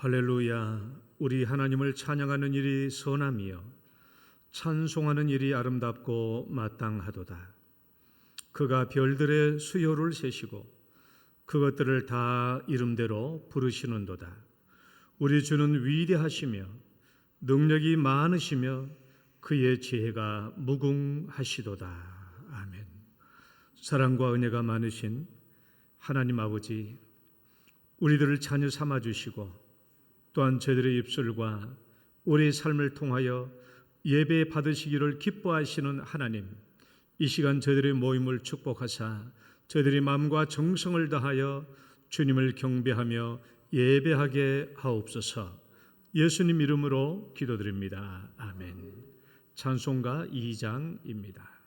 할렐루야. 우리 하나님을 찬양하는 일이 선함이요 찬송하는 일이 아름답고 마땅하도다. 그가 별들의 수요를 세시고 그것들을 다 이름대로 부르시는도다. 우리 주는 위대하시며 능력이 많으시며 그의 지혜가 무궁하시도다. 아멘. 사랑과 은혜가 많으신 하나님 아버지, 우리들을 자녀 삼아주시고 또한 저희들의 입술과 우리의 삶을 통하여 예배 받으시기를 기뻐하시는 하나님, 이 시간 저희들의 모임을 축복하사 저희들의 마음과 정성을 다하여 주님을 경배하며 예배하게 하옵소서. 예수님 이름으로 기도드립니다. 아멘. 찬송가 2장입니다.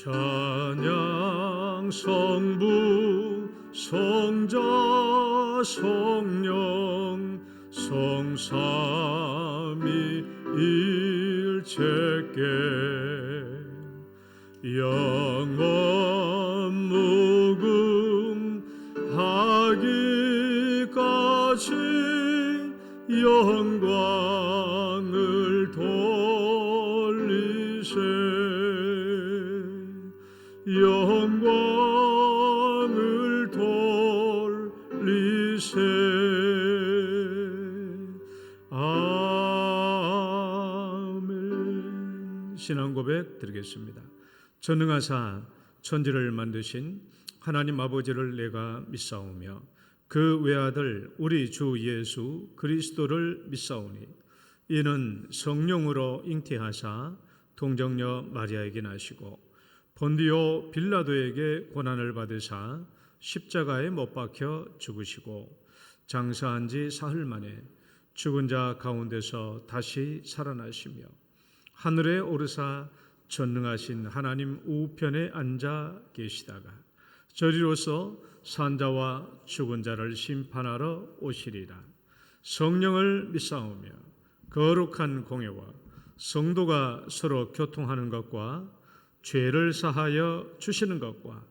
찬양 성부 성자 성령 성삼위일체께 영원 무궁하기까지 영광을 돌리세. 영광을 돌리세. 아멘. 신앙 고백 드리겠습니다. 전능하사 천지를 만드신 하나님 아버지를 내가 믿사오며 그 외아들 우리 주 예수 그리스도를 믿사오니 이는 성령으로 잉태하사 동정녀 마리아에게 나시고 본디오 빌라도에게 고난을 받으사 십자가에 못 박혀 죽으시고 장사한 지 사흘 만에 죽은 자 가운데서 다시 살아나시며 하늘에 오르사 전능하신 하나님 우편에 앉아 계시다가 저리로서 산자와 죽은 자를 심판하러 오시리라. 성령을 믿사오며 거룩한 공예와 성도가 서로 교통하는 것과 죄를 사하여 주시는 것과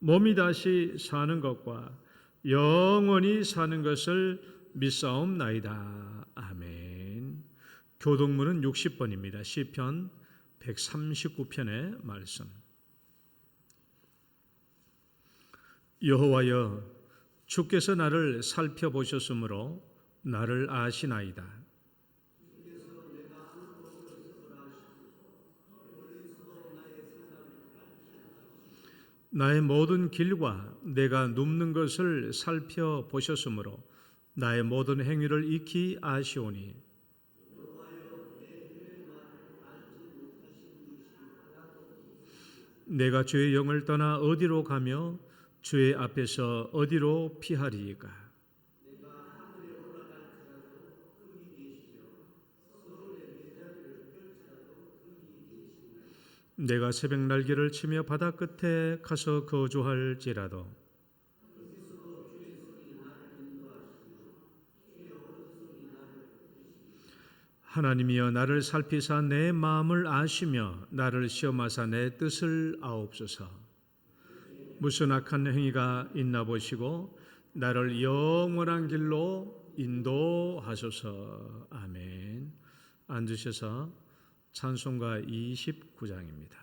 몸이 다시 사는 것과 영원히 사는 것을 믿사옵나이다. 아멘. 교동문은 60번입니다. 시편 139편의 말씀. 여호와여, 주께서 나를 살펴보셨으므로 나를 아시나이다. 나의 모든 길과 내가 눕는 것을 살펴보셨으므로 나의 모든 행위를 익히 아시오니 내가 주의 영을 떠나 어디로 가며 주의 앞에서 어디로 피하리이까. 내가 새벽 날개를 치며 바다 끝에 가서 거주할지라도 하나님이여 나를 살피사 내 마음을 아시며 나를 시험하사 내 뜻을 아옵소서. 무슨 악한 행위가 있나 보시고 나를 영원한 길로 인도하소서. 아멘. 앉으셔서 찬송가 29장입니다.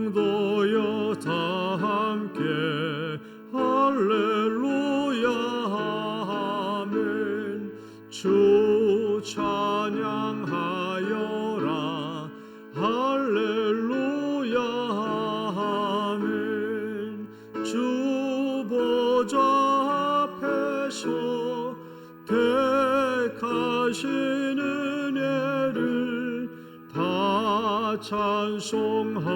성도여 다 함께 할렐루야 아멘. 주 찬양하여라 할렐루야 아멘. 주 보좌 앞에서 택하신 은혜를 다 찬송하여라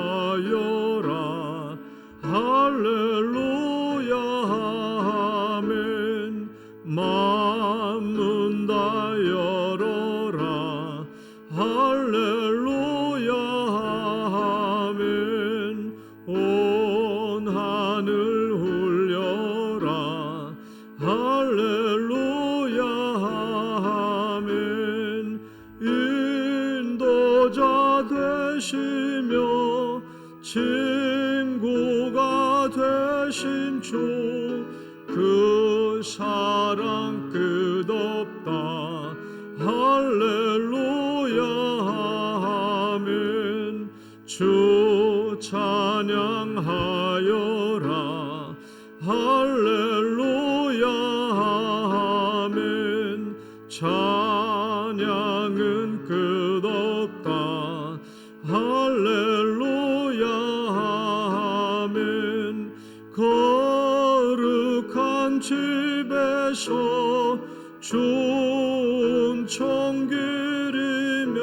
할렐루야 아멘. 만문 다 열어라 할렐루야 되시며 친구가 되신 주 그 사랑 끝없다. 할렐루야 아멘. 주 찬양하여라. 할렐루야 아멘. 찬양은 끝없다. 할렐루야 아멘. 거룩한 집에서 준청 기리며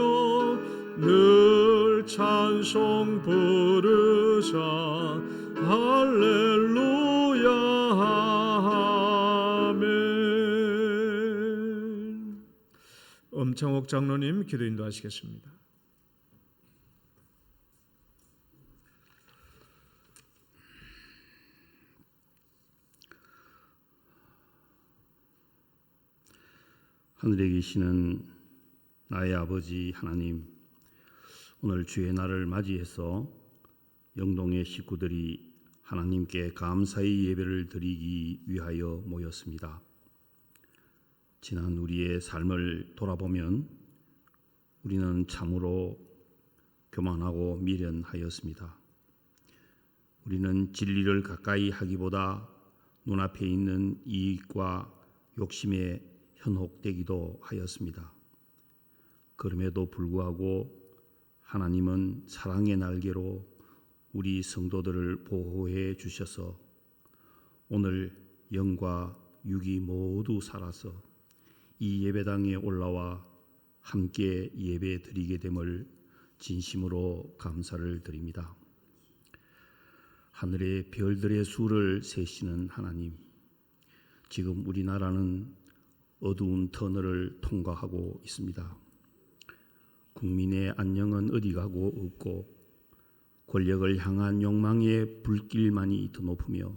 늘 찬송 부르자. 할렐루야 아멘. 엄창옥 장로님 기도 인도하시겠습니다. 하늘에 계시는 나의 아버지 하나님, 오늘 주의 날을 맞이해서 영동의 식구들이 하나님께 감사의 예배를 드리기 위하여 모였습니다. 지난 우리의 삶을 돌아보면 우리는 참으로 교만하고 미련하였습니다. 우리는 진리를 가까이 하기보다 눈앞에 있는 이익과 욕심에 현혹되기도 하였습니다. 그럼에도 불구하고 하나님은 사랑의 날개로 우리 성도들을 보호해 주셔서 오늘 영과 육이 모두 살아서 이 예배당에 올라와 함께 예배 드리게 됨을 진심으로 감사를 드립니다. 하늘의 별들의 수를 세시는 하나님, 지금 우리나라는 어두운 터널을 통과하고 있습니다. 국민의 안녕은 어디 가고 없고 권력을 향한 욕망의 불길만이 더 높으며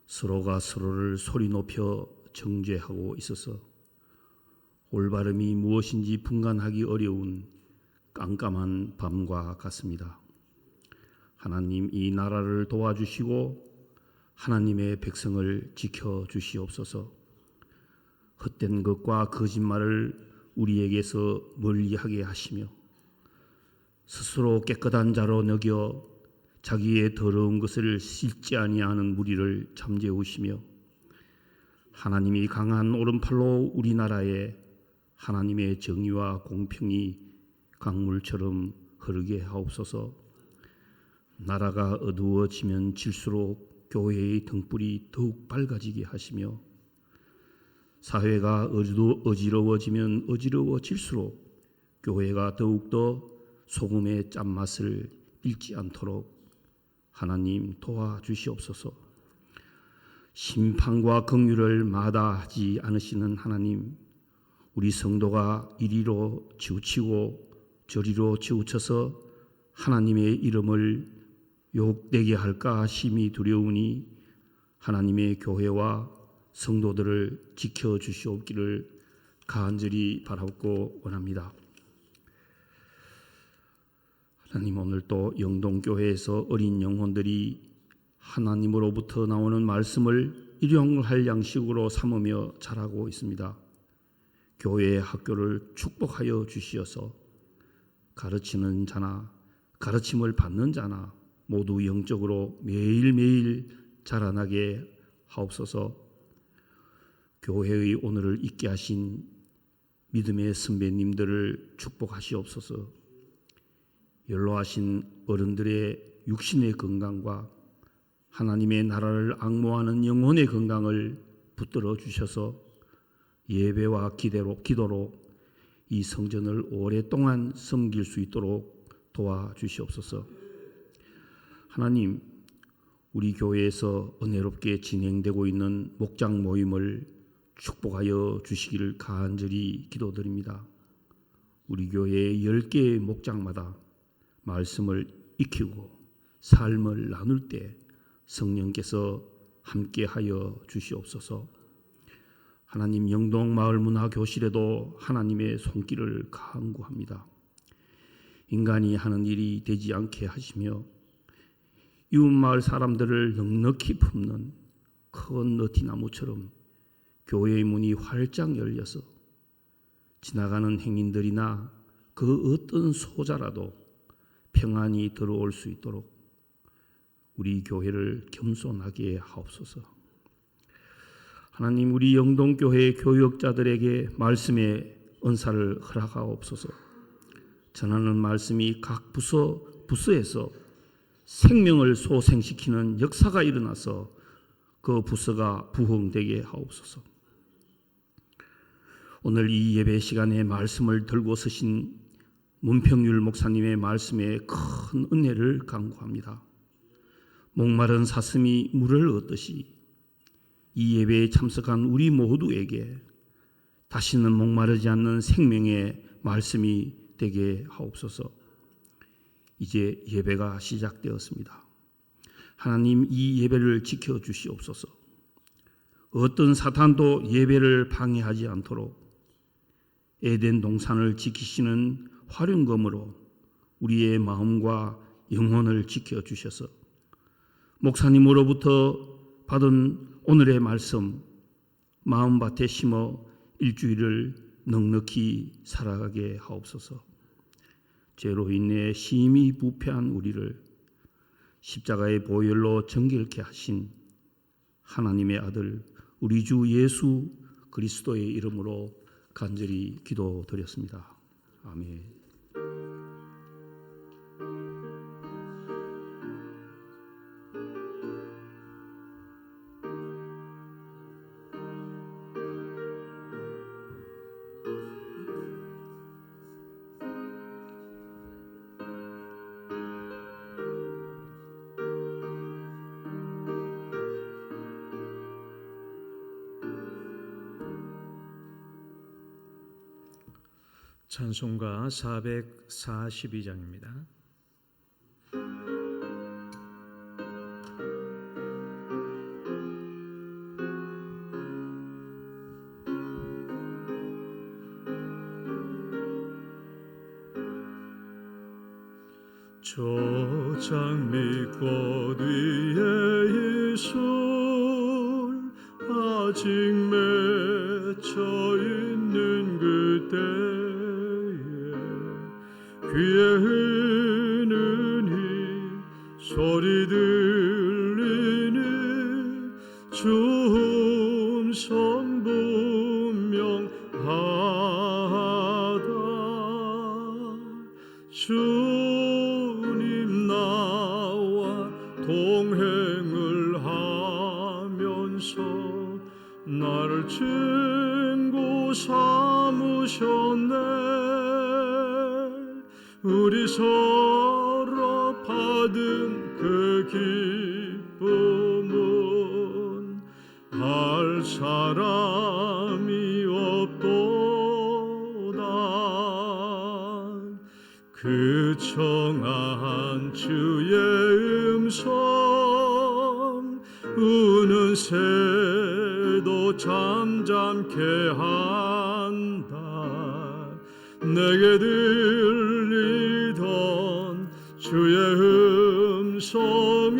서로가 서로를 소리 높여 정죄하고 있어서 올바름이 무엇인지 분간하기 어려운 깜깜한 밤과 같습니다. 하나님, 이 나라를 도와주시고 하나님의 백성을 지켜주시옵소서. 헛된 것과 거짓말을 우리에게서 멀리하게 하시며 스스로 깨끗한 자로 여겨 자기의 더러운 것을 씻지 아니하는 무리를 잠재우시며 하나님이 강한 오른팔로 우리나라에 하나님의 정의와 공평이 강물처럼 흐르게 하옵소서. 나라가 어두워지면 질수록 교회의 등불이 더욱 밝아지게 하시며 사회가 어지러워지면 어지러워질수록 교회가 더욱더 소금의 짠맛을 잃지 않도록 하나님 도와주시옵소서. 심판과 긍휼을 마다하지 않으시는 하나님, 우리 성도가 이리로 치우치고 저리로 치우쳐서 하나님의 이름을 욕되게 할까 심히 두려우니 하나님의 교회와 성도들을 지켜주시옵기를 간절히 바라고 원합니다. 하나님, 오늘 또 영동교회에서 어린 영혼들이 하나님으로부터 나오는 말씀을 일용할 양식으로 삼으며 자라고 있습니다. 교회의 학교를 축복하여 주시어서 가르치는 자나 가르침을 받는 자나 모두 영적으로 매일매일 자라나게 하옵소서. 교회의 오늘을 있게 하신 믿음의 선배님들을 축복하시옵소서. 연로하신 어른들의 육신의 건강과 하나님의 나라를 앙모하는 영혼의 건강을 붙들어 주셔서 예배와 기도로 이 성전을 오랫동안 섬길 수 있도록 도와주시옵소서. 하나님, 우리 교회에서 은혜롭게 진행되고 있는 목장 모임을 축복하여 주시기를 간절히 기도드립니다. 우리 교회의 10개의 목장마다 말씀을 익히고 삶을 나눌 때 성령께서 함께하여 주시옵소서. 하나님, 영동 마을문화교실에도 하나님의 손길을 간구합니다. 인간이 하는 일이 되지 않게 하시며 이웃마을 사람들을 넉넉히 품는 큰 너티나무처럼 교회의 문이 활짝 열려서 지나가는 행인들이나 그 어떤 소자라도 평안히 들어올 수 있도록 우리 교회를 겸손하게 하옵소서. 하나님, 우리 영동교회 교역자들에게 말씀의 은사를 허락하옵소서. 전하는 말씀이 각 부서에서 생명을 소생시키는 역사가 일어나서 그 부서가 부흥되게 하옵소서. 오늘 이 예배 시간에 말씀을 들고 서신 문평율 목사님의 말씀에 큰 은혜를 간구합니다. 목마른 사슴이 물을 얻듯이 이 예배에 참석한 우리 모두에게 다시는 목마르지 않는 생명의 말씀이 되게 하옵소서. 이제 예배가 시작되었습니다. 하나님, 이 예배를 지켜주시옵소서. 어떤 사탄도 예배를 방해하지 않도록 에덴 동산을 지키시는 활용검으로 우리의 마음과 영혼을 지켜주셔서 목사님으로부터 받은 오늘의 말씀 마음밭에 심어 일주일을 넉넉히 살아가게 하옵소서. 죄로 인해 심히 부패한 우리를 십자가의 보혈로 정결케 하신 하나님의 아들 우리 주 예수 그리스도의 이름으로 간절히 기도드렸습니다. 아멘. 찬송가 442장입니다. 저 장미꽃 위에 이술 아직 맺혀 있는 그때 귀에 흐르는 소리 들리니 주 음성 분명하다. 주님 나와 동행을 하면서 나를 친구 삼으셨네. 우리 서로 받은 그 기쁨은 알 사람이 없도다. 그 청아한 주의 음성 우는 새도 잠잠케 한다. 내게 들리던 주의 음성이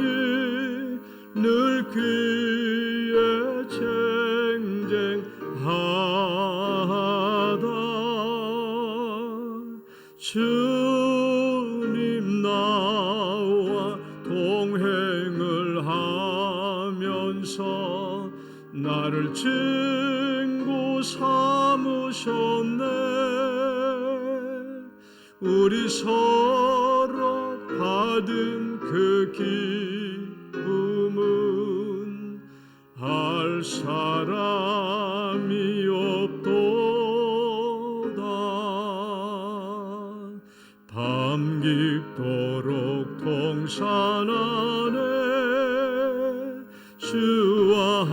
늘 귀에 쟁쟁하다. 주님 나와 동행을 하면서 나를 친구 삼으셨네. 우리 서로 받은 그 기쁨은 알 사람이 없도다. 밤 깊도록 동산 안에 주와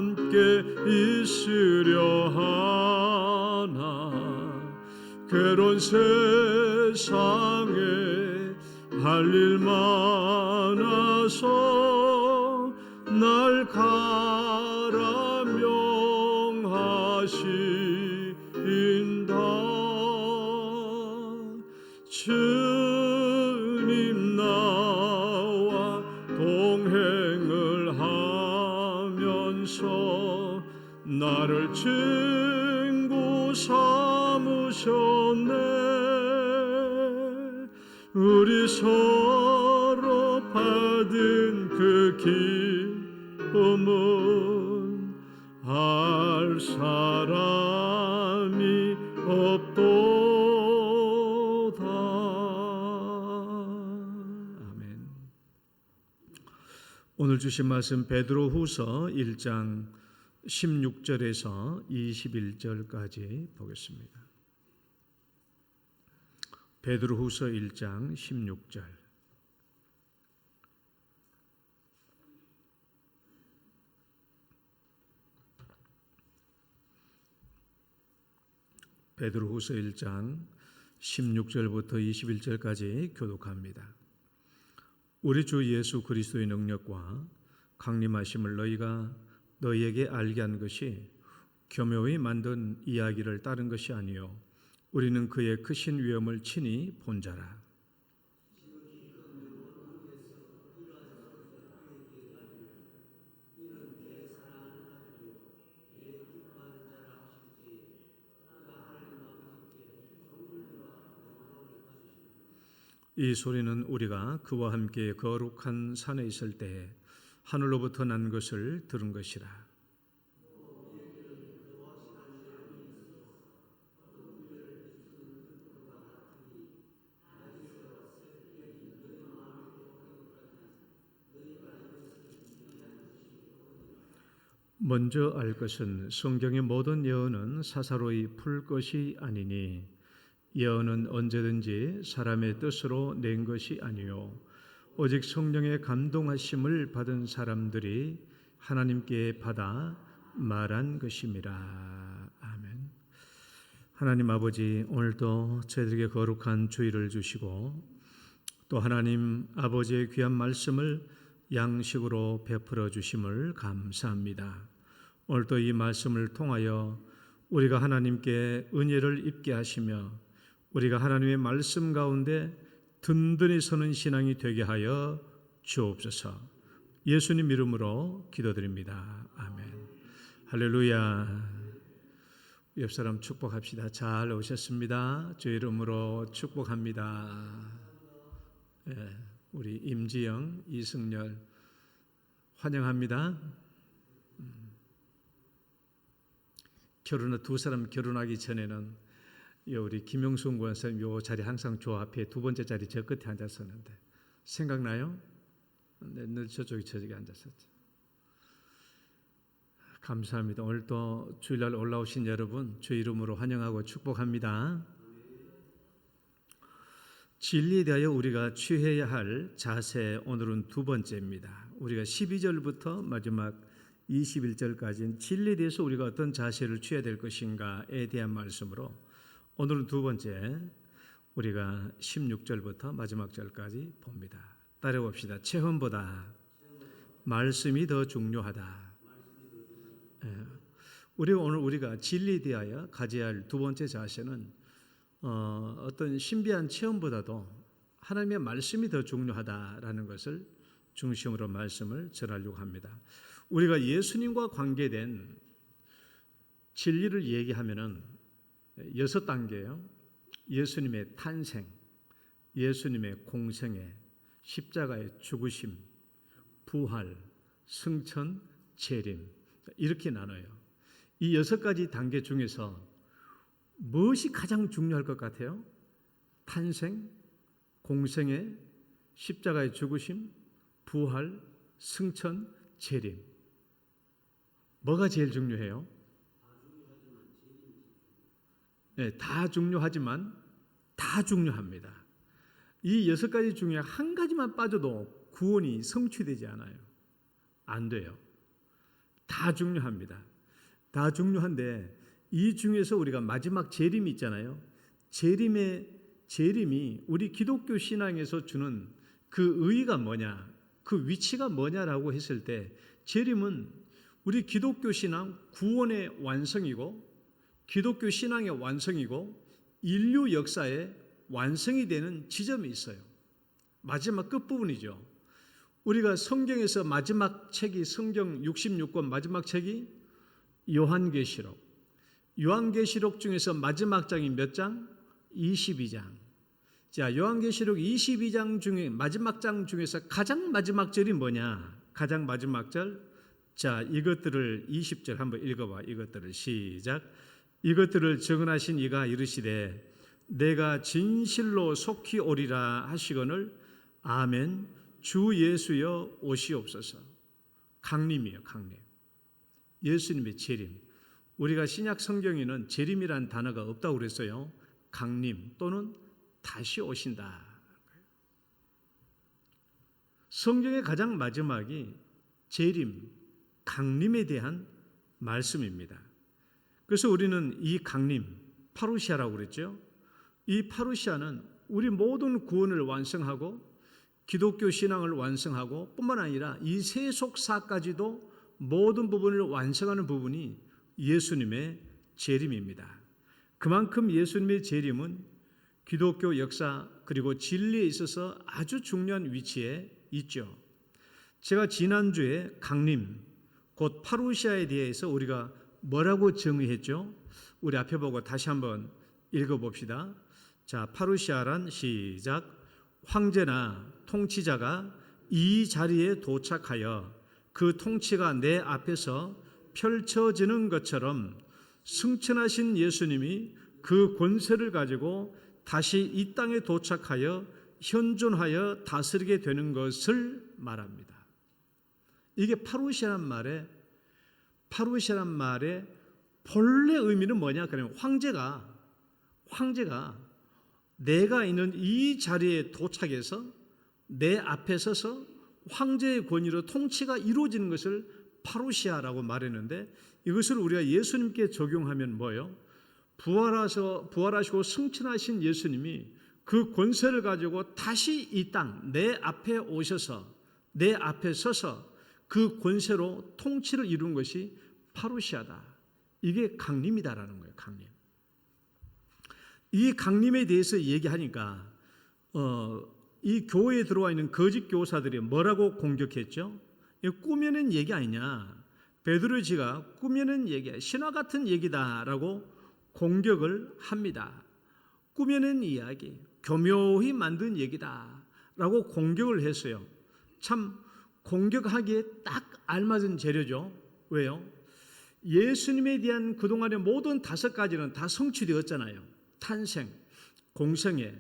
함께 있으려 하나. 괴로운 세상에 할 일 많아서 날 가라 명하신다. 주 삼으셨네. 우리 서로 받은 그 기쁨은 알 사람이 없도다. 아멘. 오늘 주신 말씀 베드로후서 1장 16절에서 21절까지 보겠습니다. 베드로후서 1장 16절. 베드로후서 1장 16절부터 21절까지 교독합니다. 우리 주 예수 그리스도의 능력과 강림하심을 너희에게 알게 한 것이 교묘히 만든 이야기를 따른 것이 아니요 우리는 그의 크신 위엄을 친히 본 자라. 이 소리는 우리가 그와 함께 거룩한 산에 있을 때 하늘로부터 난 것을 들은 것이라. 먼저 알 것은 성경의 모든 예언은 사사로이 풀 것이 아니니 예언은 언제든지 사람의 뜻으로 낸 것이 아니요 오직 성령의 감동하심을 받은 사람들이 하나님께 받아 말한 것임이라. 아멘. 하나님 아버지, 오늘도 저희들에게 거룩한 주일을 주시고 또 하나님 아버지의 귀한 말씀을 양식으로 베풀어 주심을 감사합니다. 오늘도 이 말씀을 통하여 우리가 하나님께 은혜를 입게 하시며 우리가 하나님의 말씀 가운데 든든히 서는 신앙이 되게 하여 주옵소서. 예수님 이름으로 기도드립니다. 아멘. 할렐루야. 옆 사람 축복합시다. 잘 오셨습니다. 주 이름으로 축복합니다. 예, 우리 임지영, 이승열 환영합니다. 두 사람 결혼하기 전에는 우리 김영순 권사님 요 자리 항상 저 앞에 두 번째 자리 저 끝에 앉았었는데 생각나요? 늘 저쪽에 앉았었죠. 감사합니다. 오늘 또 주일날 올라오신 여러분 주 이름으로 환영하고 축복합니다. 진리에 대하여 우리가 취해야 할 자세, 오늘은 두 번째입니다. 우리가 12절부터 마지막 21절까지는 진리에 대해서 우리가 어떤 자세를 취해야 될 것인가에 대한 말씀으로 오늘은 두 번째 우리가 16절부터 마지막 절까지 봅니다. 따라봅시다. 체험보다 말씀이 더 중요하다. 오늘 우리가 진리에 대하여 가져야 할 두 번째 자세는 어떤 신비한 체험보다도 하나님의 말씀이 더 중요하다라는 것을 중심으로 말씀을 전하려고 합니다. 우리가 예수님과 관계된 진리를 얘기하면은 6단계예요. 예수님의 탄생, 예수님의 공생애, 십자가의 죽으심, 부활, 승천, 재림 이렇게 나눠요. 이 6가지 단계 중에서 무엇이 가장 중요할 것 같아요? 탄생, 공생애, 십자가의 죽으심, 부활, 승천, 재림. 뭐가 제일 중요해요? 네, 다 중요하지만 다 중요합니다. 이 6가지 중에 한 가지만 빠져도 구원이 성취되지 않아요. 안 돼요. 다 중요합니다. 다 중요한데 이 중에서 우리가 마지막 재림이 있잖아요. 재림이 우리 기독교 신앙에서 주는 그 의의가 뭐냐, 그 위치가 뭐냐라고 했을 때 재림은 우리 기독교 신앙 구원의 완성이고 기독교 신앙의 완성이고 인류 역사의 완성이 되는 지점이 있어요. 마지막 끝부분이죠. 우리가 성경에서 마지막 책이 성경 66권 마지막 책이 요한계시록. 요한계시록 중에서 마지막 장이 몇 장? 22장. 자, 요한계시록 22장 중에 마지막 장 중에서 가장 마지막 절이 뭐냐? 가장 마지막 절. 자, 이것들을 20절 한번 읽어봐. 이것들을 시작. 이것들을 증언하신 이가 이르시되 내가 진실로 속히 오리라 하시거늘 아멘. 주 예수여 오시옵소서. 강림이에요, 강림. 예수님의 재림. 우리가 신약 성경에는 재림이라는 단어가 없다고 그랬어요. 강림 또는 다시 오신다. 성경의 가장 마지막이 재림, 강림에 대한 말씀입니다. 그래서 우리는 이 강림, 파루시아라고 그랬죠. 이 파루시아는 우리 모든 구원을 완성하고 기독교 신앙을 완성하고 뿐만 아니라 이 세속사까지도 모든 부분을 완성하는 부분이 예수님의 재림입니다. 그만큼 예수님의 재림은 기독교 역사 그리고 진리에 있어서 아주 중요한 위치에 있죠. 제가 지난주에 강림, 곧 파루시아에 대해서 우리가 뭐라고 정의했죠? 우리 앞에 보고 다시 한번 읽어봅시다. 자, 파루시아란 시작. 황제나 통치자가 이 자리에 도착하여 그 통치가 내 앞에서 펼쳐지는 것처럼 승천하신 예수님이 그 권세를 가지고 다시 이 땅에 도착하여 현존하여 다스리게 되는 것을 말합니다. 이게 파루시아란 말의 본래 의미는 뭐냐? 그러면 황제가 내가 있는 이 자리에 도착해서 내 앞에 서서 황제의 권위로 통치가 이루어지는 것을 파루시아라고 말했는데, 이것을 우리가 예수님께 적용하면 뭐예요? 부활하시고 승천하신 예수님이 그 권세를 가지고 다시 이 땅 내 앞에 오셔서 내 앞에 서서 그 권세로 통치를 이룬 것이 파루시아다. 이게 강림이다라는 거예요. 강림. 이 강림에 대해서 얘기하니까 이 교회에 들어와 있는 거짓 교사들이 뭐라고 공격했죠? 꾸며낸 얘기 아니냐? 베드로지가 꾸며낸 얘기야, 신화 같은 얘기다라고 공격을 합니다. 꾸며낸 이야기, 교묘히 만든 얘기다라고 공격을 했어요. 참 공격하기에 딱 알맞은 재료죠. 왜요? 예수님에 대한 그동안의 모든 5가지는 다 성취되었잖아요. 탄생, 공생애,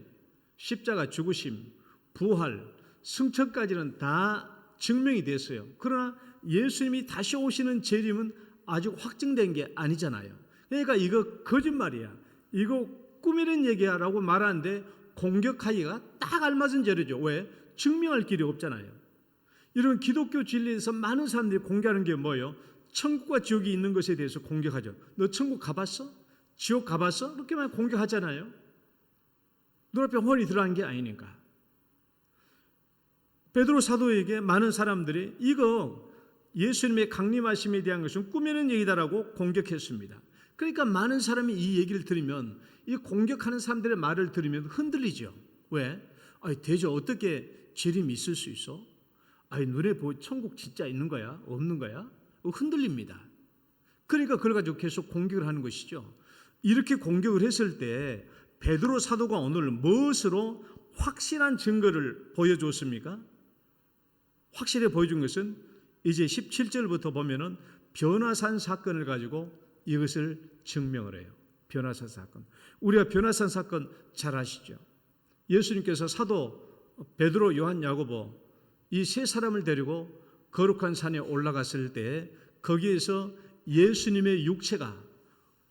십자가 죽으심, 부활, 승천까지는 다 증명이 됐어요. 그러나 예수님이 다시 오시는 재림은 아직 확증된 게 아니잖아요. 그러니까 이거 거짓말이야, 이거 꾸미는 얘기야라고 말하는데 공격하기가 딱 알맞은 재료죠. 왜? 증명할 길이 없잖아요. 이런 기독교 진리에서 많은 사람들이 공개하는 게 뭐예요? 천국과 지옥이 있는 것에 대해서 공격하죠. 너 천국 가봤어? 지옥 가봤어? 이렇게만 공격하잖아요. 눈앞에 훤히 드러난 게 아니니까. 베드로 사도에게 많은 사람들이 이거 예수님의 강림하심에 대한 것은 꾸미는 얘기다라고 공격했습니다. 그러니까 많은 사람이 이 얘기를 들으면, 이 공격하는 사람들의 말을 들으면 흔들리죠. 왜? 아니, 대체 어떻게 재림이 있을 수 있어? 아니, 눈에 보이 천국 진짜 있는 거야? 없는 거야? 흔들립니다. 그러니까 그걸 가지고 계속 공격을 하는 것이죠. 이렇게 공격을 했을 때 베드로 사도가 오늘 무엇으로 확실한 증거를 보여줬습니까? 확실히 보여준 것은 이제 17절부터 보면은 변화산 사건을 가지고 이것을 증명을 해요. 변화산 사건. 우리가 변화산 사건 잘 아시죠? 예수님께서 사도 베드로, 요한, 야고보 이 세 사람을 데리고 거룩한 산에 올라갔을 때 거기에서 예수님의 육체가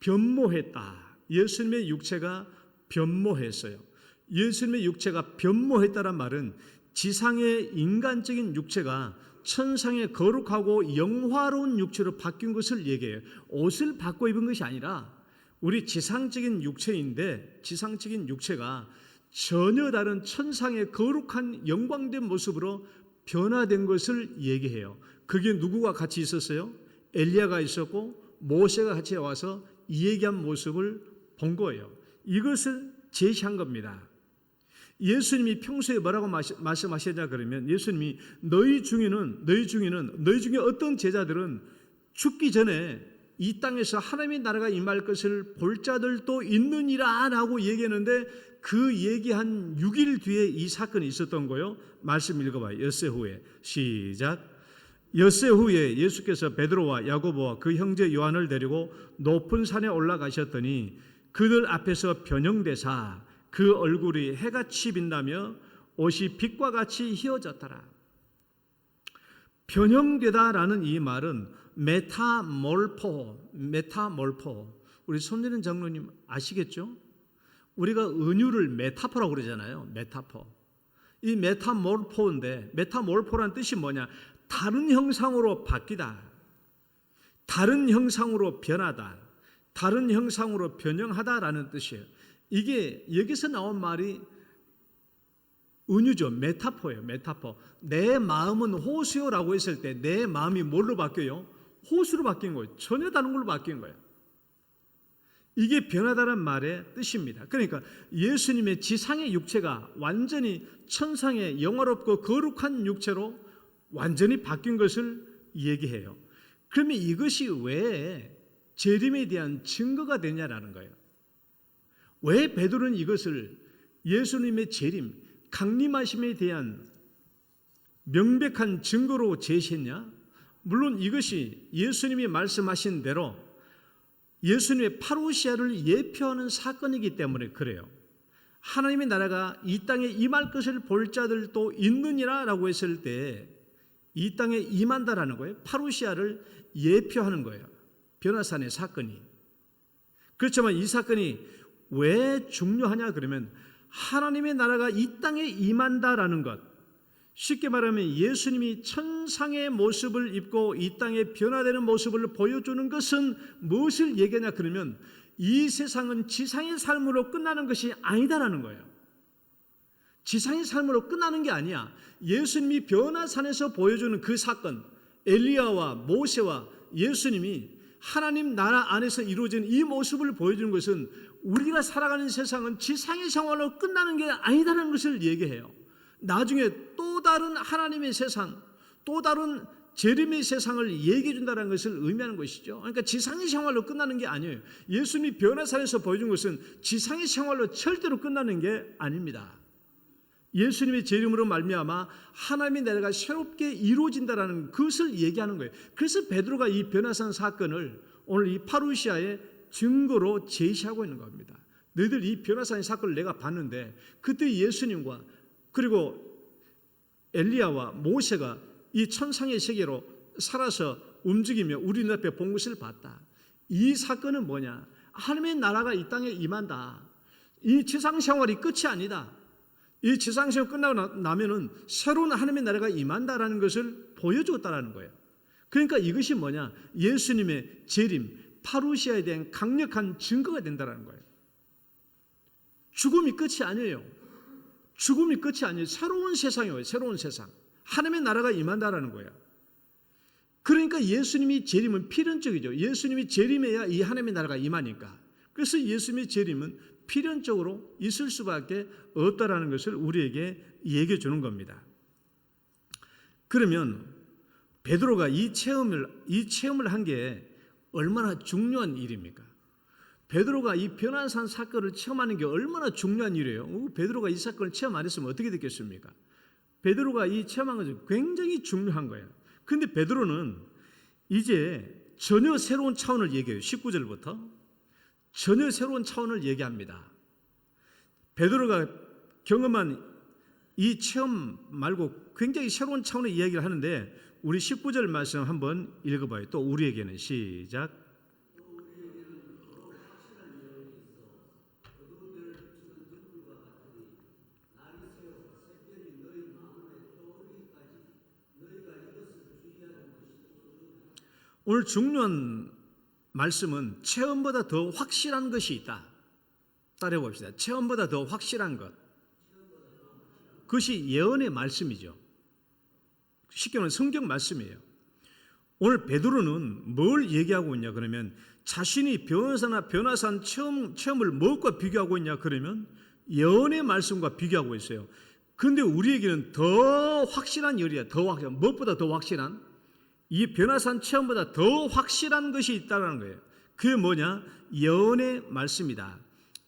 변모했다. 예수님의 육체가 변모했어요. 예수님의 육체가 변모했다란 말은 지상의 인간적인 육체가 천상의 거룩하고 영화로운 육체로 바뀐 것을 얘기해요. 옷을 바꿔 입은 것이 아니라 우리 지상적인 육체인데, 지상적인 육체가 전혀 다른 천상의 거룩한 영광된 모습으로 변화된 것을 얘기해요. 그게 누구가 같이 있었어요? 엘리야가 있었고 모세가 같이 와서 이 얘기한 모습을 본 거예요. 이것을 제시한 겁니다. 예수님이 평소에 뭐라고 말씀하시냐 그러면, 예수님이 너희 중에 어떤 제자들은 죽기 전에 이 땅에서 하나님의 나라가 임할 것을 볼 자들도 있느니라 라고 얘기했는데 그 얘기한 6일 뒤에 이 사건이 있었던 거요. 말씀 읽어봐요. 엿새 후에 시작. 엿새 후에 예수께서 베드로와 야고보와 그 형제 요한을 데리고 높은 산에 올라가셨더니 그들 앞에서 변형되사 그 얼굴이 해같이 빛나며 옷이 빛과 같이 휘어졌더라. 변형되다라는 이 말은 메타몰포. 우리 손예린 장로님 아시겠죠? 우리가 은유를 메타포라고 그러잖아요. 메타포. 이 메타몰포인데 메타몰포란 뜻이 뭐냐? 다른 형상으로 바뀌다, 다른 형상으로 변하다, 다른 형상으로 변형하다라는 뜻이에요. 이게 여기서 나온 말이 은유죠. 메타포예요. 메타포. 내 마음은 호수요라고 했을 때 내 마음이 뭘로 바뀌어요? 호수로 바뀐 거예요. 전혀 다른 걸로 바뀐 거예요. 이게 변하다는 말의 뜻입니다. 그러니까 예수님의 지상의 육체가 완전히 천상의 영화롭고 거룩한 육체로 완전히 바뀐 것을 얘기해요. 그러면 이것이 왜 재림에 대한 증거가 되냐라는 거예요. 왜 베드로는 이것을 예수님의 재림, 강림하심에 대한 명백한 증거로 제시했냐? 물론 이것이 예수님이 말씀하신 대로 예수님의 파루시아를 예표하는 사건이기 때문에 그래요. 하나님의 나라가 이 땅에 임할 것을 볼 자들도 있느니라 라고 했을 때 이 땅에 임한다라는 거예요. 파루시아를 예표하는 거예요. 변화산의 사건이. 그렇지만 이 사건이 왜 중요하냐 그러면 하나님의 나라가 이 땅에 임한다라는 것, 쉽게 말하면 예수님이 천상의 모습을 입고 이 땅에 변화되는 모습을 보여주는 것은 무엇을 얘기하냐 그러면 이 세상은 지상의 삶으로 끝나는 것이 아니다라는 거예요. 지상의 삶으로 끝나는 게 아니야. 예수님이 변화산에서 보여주는 그 사건, 엘리야와 모세와 예수님이 하나님 나라 안에서 이루어진 이 모습을 보여주는 것은 우리가 살아가는 세상은 지상의 생활로 끝나는 게 아니다라는 것을 얘기해요. 나중에 또 다른 하나님의 세상, 또 다른 재림의 세상을 얘기해 준다는 것을 의미하는 것이죠. 그러니까 지상의 생활로 끝나는 게 아니에요. 예수님이 변화산에서 보여준 것은 지상의 생활로 절대로 끝나는 게 아닙니다. 예수님의 재림으로 말미암아 하나님의 나라가 새롭게 이루어진다라는 것을 얘기하는 거예요. 그래서 베드로가 이 변화산 사건을 오늘 이 파루시아의 증거로 제시하고 있는 겁니다. 너희들 이 변화산의 사건을 내가 봤는데 그때 예수님과 그리고 엘리야와 모세가 이 천상의 세계로 살아서 움직이며 우리 눈앞에 본 것을 봤다. 이 사건은 뭐냐? 하나님의 나라가 이 땅에 임한다. 이 지상 생활이 끝이 아니다. 이 지상 생활 끝나고 나면은 새로운 하나님의 나라가 임한다라는 것을 보여주었다라는 거예요. 그러니까 이것이 뭐냐? 예수님의 재림, 파루시아에 대한 강력한 증거가 된다라는 거예요. 죽음이 끝이 아니에요. 죽음이 끝이 아니에요. 새로운 세상이에요. 새로운 세상. 하나님의 나라가 임한다라는 거예요. 그러니까 예수님이 재림은 필연적이죠. 예수님이 재림해야 이 하나님의 나라가 임하니까. 그래서 예수님의 재림은 필연적으로 있을 수밖에 없다라는 것을 우리에게 얘기해 주는 겁니다. 그러면 베드로가 이 체험을 한 게 얼마나 중요한 일입니까? 베드로가 이 변화산 사건을 체험하는 게 얼마나 중요한 일이에요. 베드로가 이 사건을 체험 안 했으면 어떻게 됐겠습니까? 베드로가 이 체험한 것은 굉장히 중요한 거예요. 그런데 베드로는 이제 전혀 새로운 차원을 얘기해요. 19절부터 전혀 새로운 차원을 얘기합니다. 베드로가 경험한 이 체험 말고 굉장히 새로운 차원의 이야기를 하는데 우리 19절 말씀 한번 읽어봐요. 또 우리에게는 시작. 오늘 중요한 말씀은 체험보다 더 확실한 것이 있다. 따라해 봅시다. 체험보다 더 확실한 것. 그것이 예언의 말씀이죠. 쉽게 말하면 성경 말씀이에요. 오늘 베드로는 뭘 얘기하고 있냐 그러면 자신이 변화산 체험을 무엇과 비교하고 있냐 그러면 예언의 말씀과 비교하고 있어요. 그런데 우리에게는 더 확실한 열이야. 더 확실한, 무엇보다 더 확실한 이 변화산 체험보다 더 확실한 것이 있다는 거예요. 그게 뭐냐? 예언의 말씀이다.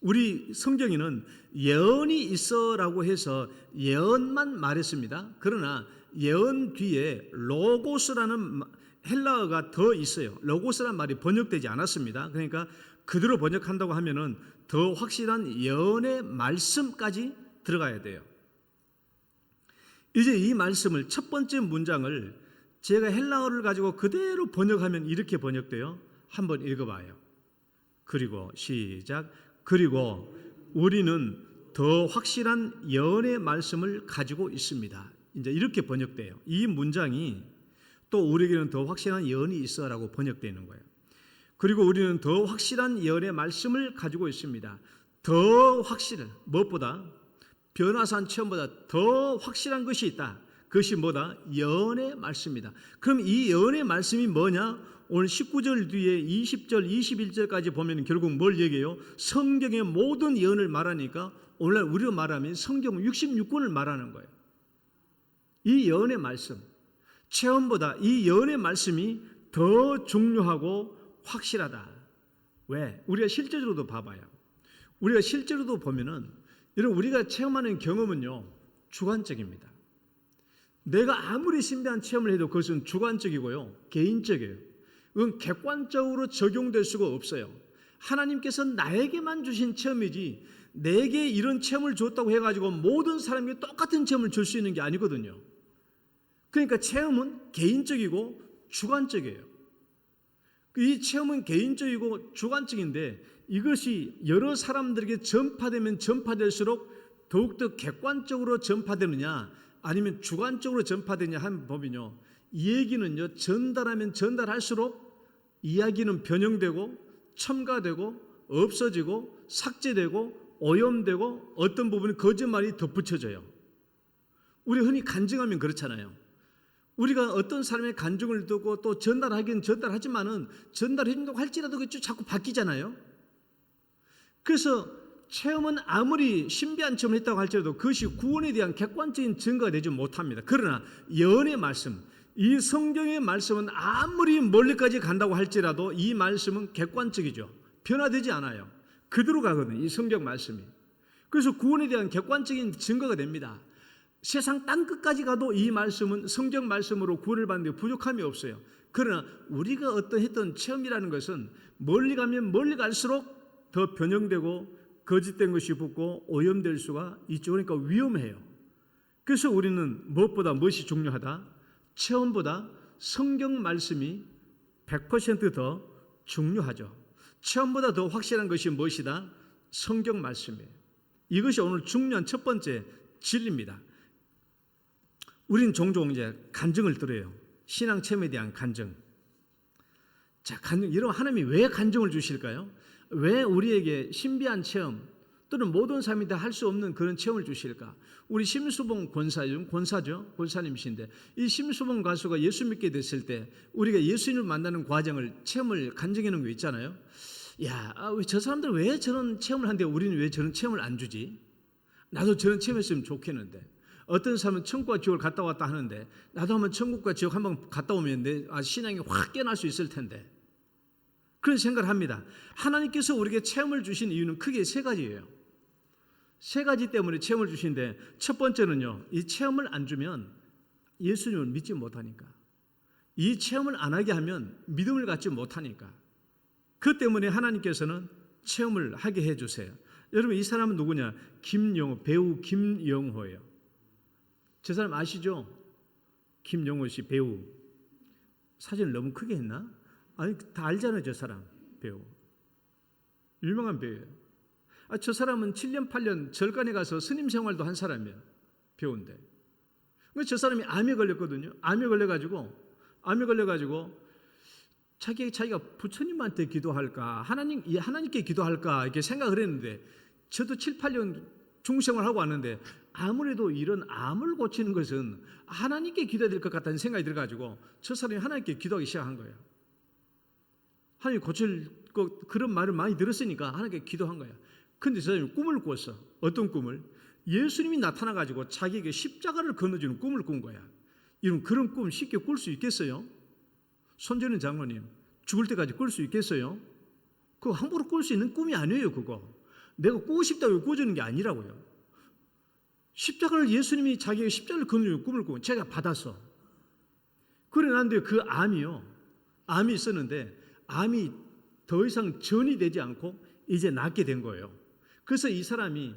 우리 성경에는 예언이 있어라고 해서 예언만 말했습니다. 그러나 예언 뒤에 로고스라는 헬라어가 더 있어요. 로고스라는 말이 번역되지 않았습니다. 그러니까 그대로 번역한다고 하면은 더 확실한 예언의 말씀까지 들어가야 돼요. 이제 이 말씀을 첫 번째 문장을 제가 헬라어를 가지고 그대로 번역하면 이렇게 번역돼요. 한번 읽어봐요. 그리고 시작. 그리고 우리는 더 확실한 예언의 말씀을 가지고 있습니다. 이제 이렇게 번역돼요. 이 문장이 또 우리에게는 더 확실한 예언이 있어라고 번역되는 거예요. 그리고 우리는 더 확실한 예언의 말씀을 가지고 있습니다. 더 확실한 무엇보다 변화산 체험보다 더 확실한 것이 있다. 그것이 뭐다? 예언의 말씀이다. 그럼 이 예언의 말씀이 뭐냐? 오늘 19절 뒤에 20절, 21절까지 보면 결국 뭘 얘기해요? 성경의 모든 예언을 말하니까 오늘날 우리로 말하면 성경 66권을 말하는 거예요. 이 예언의 말씀, 체험보다 이 예언의 말씀이 더 중요하고 확실하다. 왜? 우리가 실제로도 봐봐요. 우리가 실제로도 보면은 여러분 우리가 체험하는 경험은요 주관적입니다. 내가 아무리 신비한 체험을 해도 그것은 주관적이고요 개인적이에요. 그건 객관적으로 적용될 수가 없어요. 하나님께서 나에게만 주신 체험이지 내게 이런 체험을 줬다고 해가지고 모든 사람에게 똑같은 체험을 줄 수 있는 게 아니거든요. 그러니까 체험은 개인적이고 주관적이에요. 이 체험은 개인적이고 주관적인데 이것이 여러 사람들에게 전파되면 전파될수록 더욱더 객관적으로 전파되느냐 아니면 주관적으로 전파되느냐 하는 법이요. 이 얘기는요 전달하면 전달할수록 이야기는 변형되고 첨가되고 없어지고 삭제되고 오염되고 어떤 부분은 거짓말이 덧붙여져요. 우리 흔히 간증하면 그렇잖아요. 우리가 어떤 사람의 간증을 듣고 또 전달하긴 전달하지만은 전달해준다고 할지라도 그게 자꾸 바뀌잖아요. 그래서 체험은 아무리 신비한 체험을 했다고 할지라도 그것이 구원에 대한 객관적인 증거가 되지 못합니다. 그러나 예언의 말씀, 이 성경의 말씀은 아무리 멀리까지 간다고 할지라도 이 말씀은 객관적이죠. 변화되지 않아요. 그대로 가거든요. 이 성경 말씀이. 그래서 구원에 대한 객관적인 증거가 됩니다. 세상 땅 끝까지 가도 이 말씀은 성경 말씀으로 구원을 받는 데 부족함이 없어요. 그러나 우리가 어떠했던 체험이라는 것은 멀리 가면 멀리 갈수록 더 변형되고 거짓된 것이 붙고 오염될 수가 있죠. 그러니까 위험해요. 그래서 우리는 무엇보다 무엇이 중요하다? 체험보다 성경 말씀이 100% 더 중요하죠. 체험보다 더 확실한 것이 무엇이다? 성경 말씀이에요. 이것이 오늘 중요한 첫 번째 진리입니다. 우린 종종 이제 간증을 들어요. 신앙 체험에 대한 간증. 자, 간증. 여러분 하나님이 왜 간증을 주실까요? 왜 우리에게 신비한 체험 또는 모든 사람이 다 할 수 없는 그런 체험을 주실까? 우리 심수봉 권사님이신데 이 심수봉 가수가 예수 믿게 됐을 때 우리가 예수님을 만나는 과정을 체험을 간증해 놓은 거 있잖아요. 야, 저 사람들 왜 저런 체험을 하는데 우리는 왜 저런 체험을 안 주지? 나도 저런 체험했으면 좋겠는데 어떤 사람은 천국과 지옥을 갔다 왔다 하는데 나도 한번 천국과 지옥 한번 갔다 오면 내 신앙이 확 깨어날 수 있을 텐데 그런 생각을 합니다. 하나님께서 우리에게 체험을 주신 이유는 크게 세 가지예요. 세 가지 때문에 체험을 주시는데 첫 번째는요. 이 체험을 안 주면 예수님을 믿지 못하니까. 이 체험을 안 하게 하면 믿음을 갖지 못하니까. 그 때문에 하나님께서는 체험을 하게 해주세요. 여러분 이 사람은 누구냐? 김영호, 배우 김영호예요. 저 사람 아시죠? 김영호 씨 배우. 사진을 너무 크게 했나? 아니 다 알잖아요. 저 사람 배우. 유명한 배우예요. 저 사람은 7년 8년 절간에 가서 스님 생활도 한 사람이에요. 배우인데. 저 사람이 암에 걸렸거든요. 암에 걸려가지고 자기가 부처님한테 기도할까 하나님께 기도할까 이렇게 생각을 했는데 저도 7, 8년 중생활하고 왔는데 아무래도 이런 암을 고치는 것은 하나님께 기도해야 될 것 같다는 생각이 들어가지고 저 사람이 하나님께 기도하기 시작한 거예요. 하나님 고칠 거 그런 말을 많이 들었으니까 하나님께 기도한 거예요. 근데 저 사람이 꿈을 꿨어. 어떤 꿈을? 예수님이 나타나가지고 자기에게 십자가를 건너주는 꿈을 꾼 거야. 이런 그런 꿈 쉽게 꿀 수 있겠어요? 손재는 장로님, 죽을 때까지 꿀 수 있겠어요? 그거 함부로 꿀 수 있는 꿈이 아니에요. 그거 내가 꾸고 싶다고 꾸어주는 게 아니라고요. 십자가를 예수님이 자기가 십자가를 거는 꿈을 꾸고 제가 받았어. 그래 난데 그 암이 있었는데 암이 더 이상 전이 되지 않고 이제 낫게 된 거예요. 그래서 이 사람이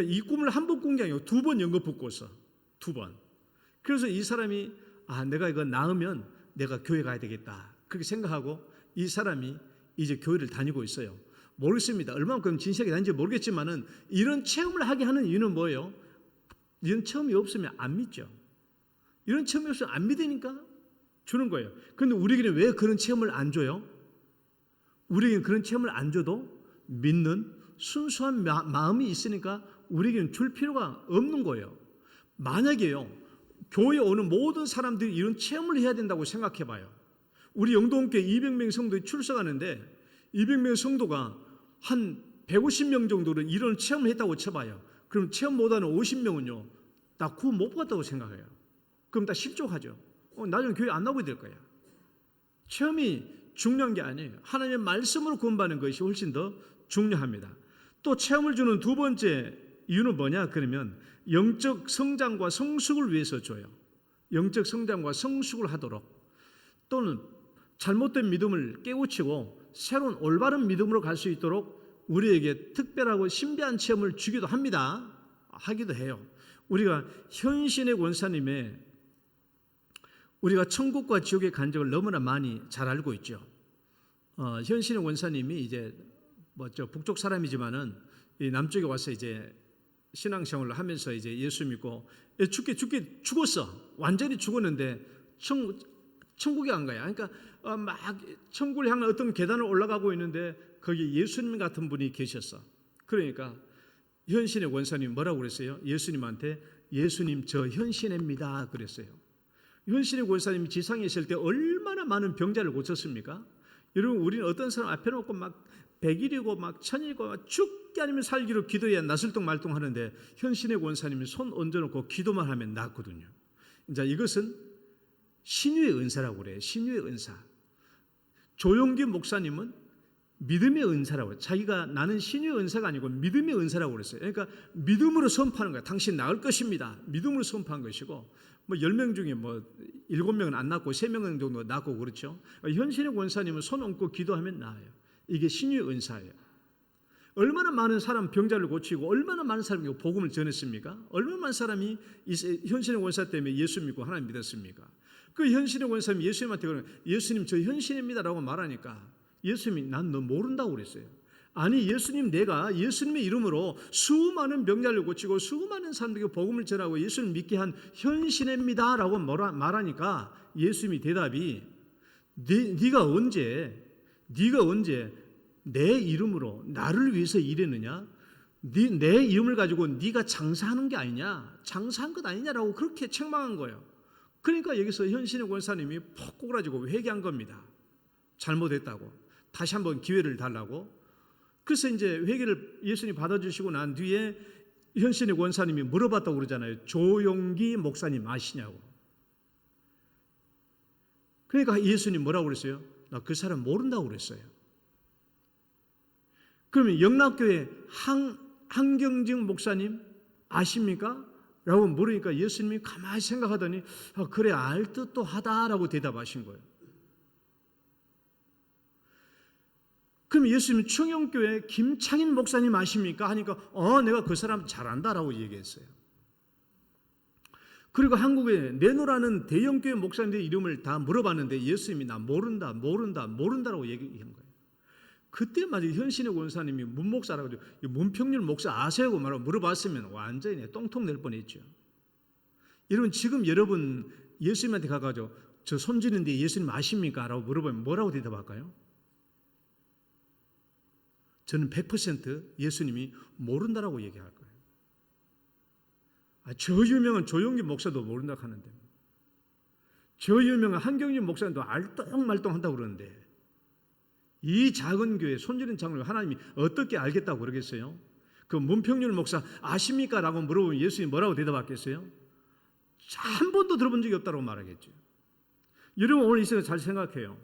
이 꿈을 한 번 꾼 게 아니고 2번 연거푸 꿨어. 2번. 그래서 이 사람이 내가 이거 나으면 내가 교회 가야 되겠다. 그렇게 생각하고 이 사람이 이제 교회를 다니고 있어요. 모르겠습니다. 얼마만큼 진실하게 다닌지 모르겠지만은 이런 체험을 하게 하는 이유는 뭐예요? 이런 체험이 없으면 안 믿죠. 이런 체험이 없으면 안 믿으니까 주는 거예요. 그런데 우리에게는 왜 그런 체험을 안 줘요? 우리에게는 그런 체험을 안 줘도 믿는 순수한 마음이 있으니까 우리에게는 줄 필요가 없는 거예요. 만약에요, 교회에 오는 모든 사람들이 이런 체험을 해야 된다고 생각해 봐요. 우리 영동교회 200명 성도들이 출석하는데 200명 성도가 한 150명 정도는 이런 체험을 했다고 쳐봐요. 그럼 체험 못하는 50명은요, 다 구원 못 받았다고 생각해요. 그럼 다 실족하죠. 나중에 교회 안 나오게 될 거야. 체험이 중요한 게 아니에요. 하나님의 말씀으로 구원받는 것이 훨씬 더 중요합니다. 또 체험을 주는 2번째 이유는 뭐냐? 그러면 영적 성장과 성숙을 위해서 줘요. 영적 성장과 성숙을 하도록, 또는 잘못된 믿음을 깨우치고 새로운 올바른 믿음으로 갈 수 있도록 우리에게 특별하고 신비한 체험을 주기도 합니다. 하기도 해요. 우리가 현신의 권사님의 우리가 천국과 지옥의 간격을 너무나 많이 잘 알고 있죠. 현신의 원사님이 이제 북쪽 사람이지만은 이 남쪽에 와서 이제 신앙생활을 하면서 이제 예수 믿고 죽었어. 완전히 죽었는데 천국에 간 거야. 그러니까 막 천국을 향한 어떤 계단을 올라가고 있는데 거기 예수님 같은 분이 계셨어. 그러니까 현신의 원사님이 뭐라고 그랬어요? 예수님한테 예수님 저 현신입니다 그랬어요. 현신의 권사님이 지상에 있을 때 얼마나 많은 병자를 고쳤습니까? 여러분, 우리는 어떤 사람 앞에 놓고 막 100일이고 막 1000일이고 막 죽게 아니면 살기로 기도해야 나슬똥말똥 하는데 현신의 권사님이 손 얹어놓고 기도만 하면 낫거든요. 이제 이것은 신유의 은사라고 그래요. 신유의 은사. 조용기 목사님은 믿음의 은사라고 해요. 자기가 나는 신유의 은사가 아니고 믿음의 은사라고 그랬어요. 그러니까 믿음으로 선포하는 거야. 당신 나을 것입니다. 믿음으로 선포한 것이고, 10명 중에 7명은 안 낫고 3명 정도 낫고 그렇죠. 현신의 권사님은 손 얹고 기도하면 나아요. 이게 신유의 은사예요. 얼마나 많은 사람 병자를 고치고 얼마나 많은 사람이 복음을 전했습니까? 얼마나 많은 사람이 현신의 권사 때문에 예수 믿고 하나님 믿었습니까? 그 현신의 권사님이 예수님한테 그러면 예수님 저 현신입니다라고 말하니까 예수님이 난 너 모른다고 그랬어요. 아니 예수님, 내가 예수님의 이름으로 수많은 병자를 고치고 수많은 사람들에게 복음을 전하고 예수님 믿게 한 현신입니다라고 말하니까 예수님이 대답이 네가 언제 내 이름으로 나를 위해서 일했느냐? 내 이름을 가지고 네가 장사하는 게 아니냐? 장사한 것 아니냐라고 그렇게 책망한 거예요. 그러니까 여기서 현신의 권사님이 푹 꼬꾸라지고 회개한 겁니다. 잘못했다고. 다시 한번 기회를 달라고. 그래서 이제 회개를 예수님이 받아주시고 난 뒤에 현신의 권사님이 물어봤다고 그러잖아요. 조용기 목사님 아시냐고. 그러니까 예수님 뭐라고 그랬어요? 나 그 사람 모른다고 그랬어요. 그러면 영락교회 한경직 목사님 아십니까? 라고 물으니까 예수님이 가만히 생각하더니 그래 알 듯도 하다라고 대답하신 거예요. 그럼 예수님이 충영교회 김창인 목사님 아십니까? 하니까 내가 그 사람 잘 안다라고 얘기했어요. 그리고 한국에 내노라는 대형교회 목사님들 이름을 다 물어봤는데 예수님이 나 모른다라고 얘기한 거예요. 그때 마저 현신의 권사님이 문목사라고 해서 문평률 목사 아세요? 말하고 물어봤으면 완전히 똥통 낼 뻔했죠. 여러분, 지금 여러분 예수님한테 가가지고 저 손지는데 예수님 아십니까? 라고 물어보면 뭐라고 대답할까요? 저는 100% 예수님이 모른다라고 얘기할 거예요. 저 유명한 조용기 목사도 모른다고 하는데, 저 유명한 한경직 목사님도 알똥말똥 한다고 그러는데, 이 작은 교회 손지른 장로를 하나님이 어떻게 알겠다고 그러겠어요? 그 문평률 목사 아십니까? 라고 물어보면 예수님이 뭐라고 대답하겠어요? 한 번도 들어본 적이 없다고 말하겠죠. 여러분 오늘 이 시간 잘 생각해요.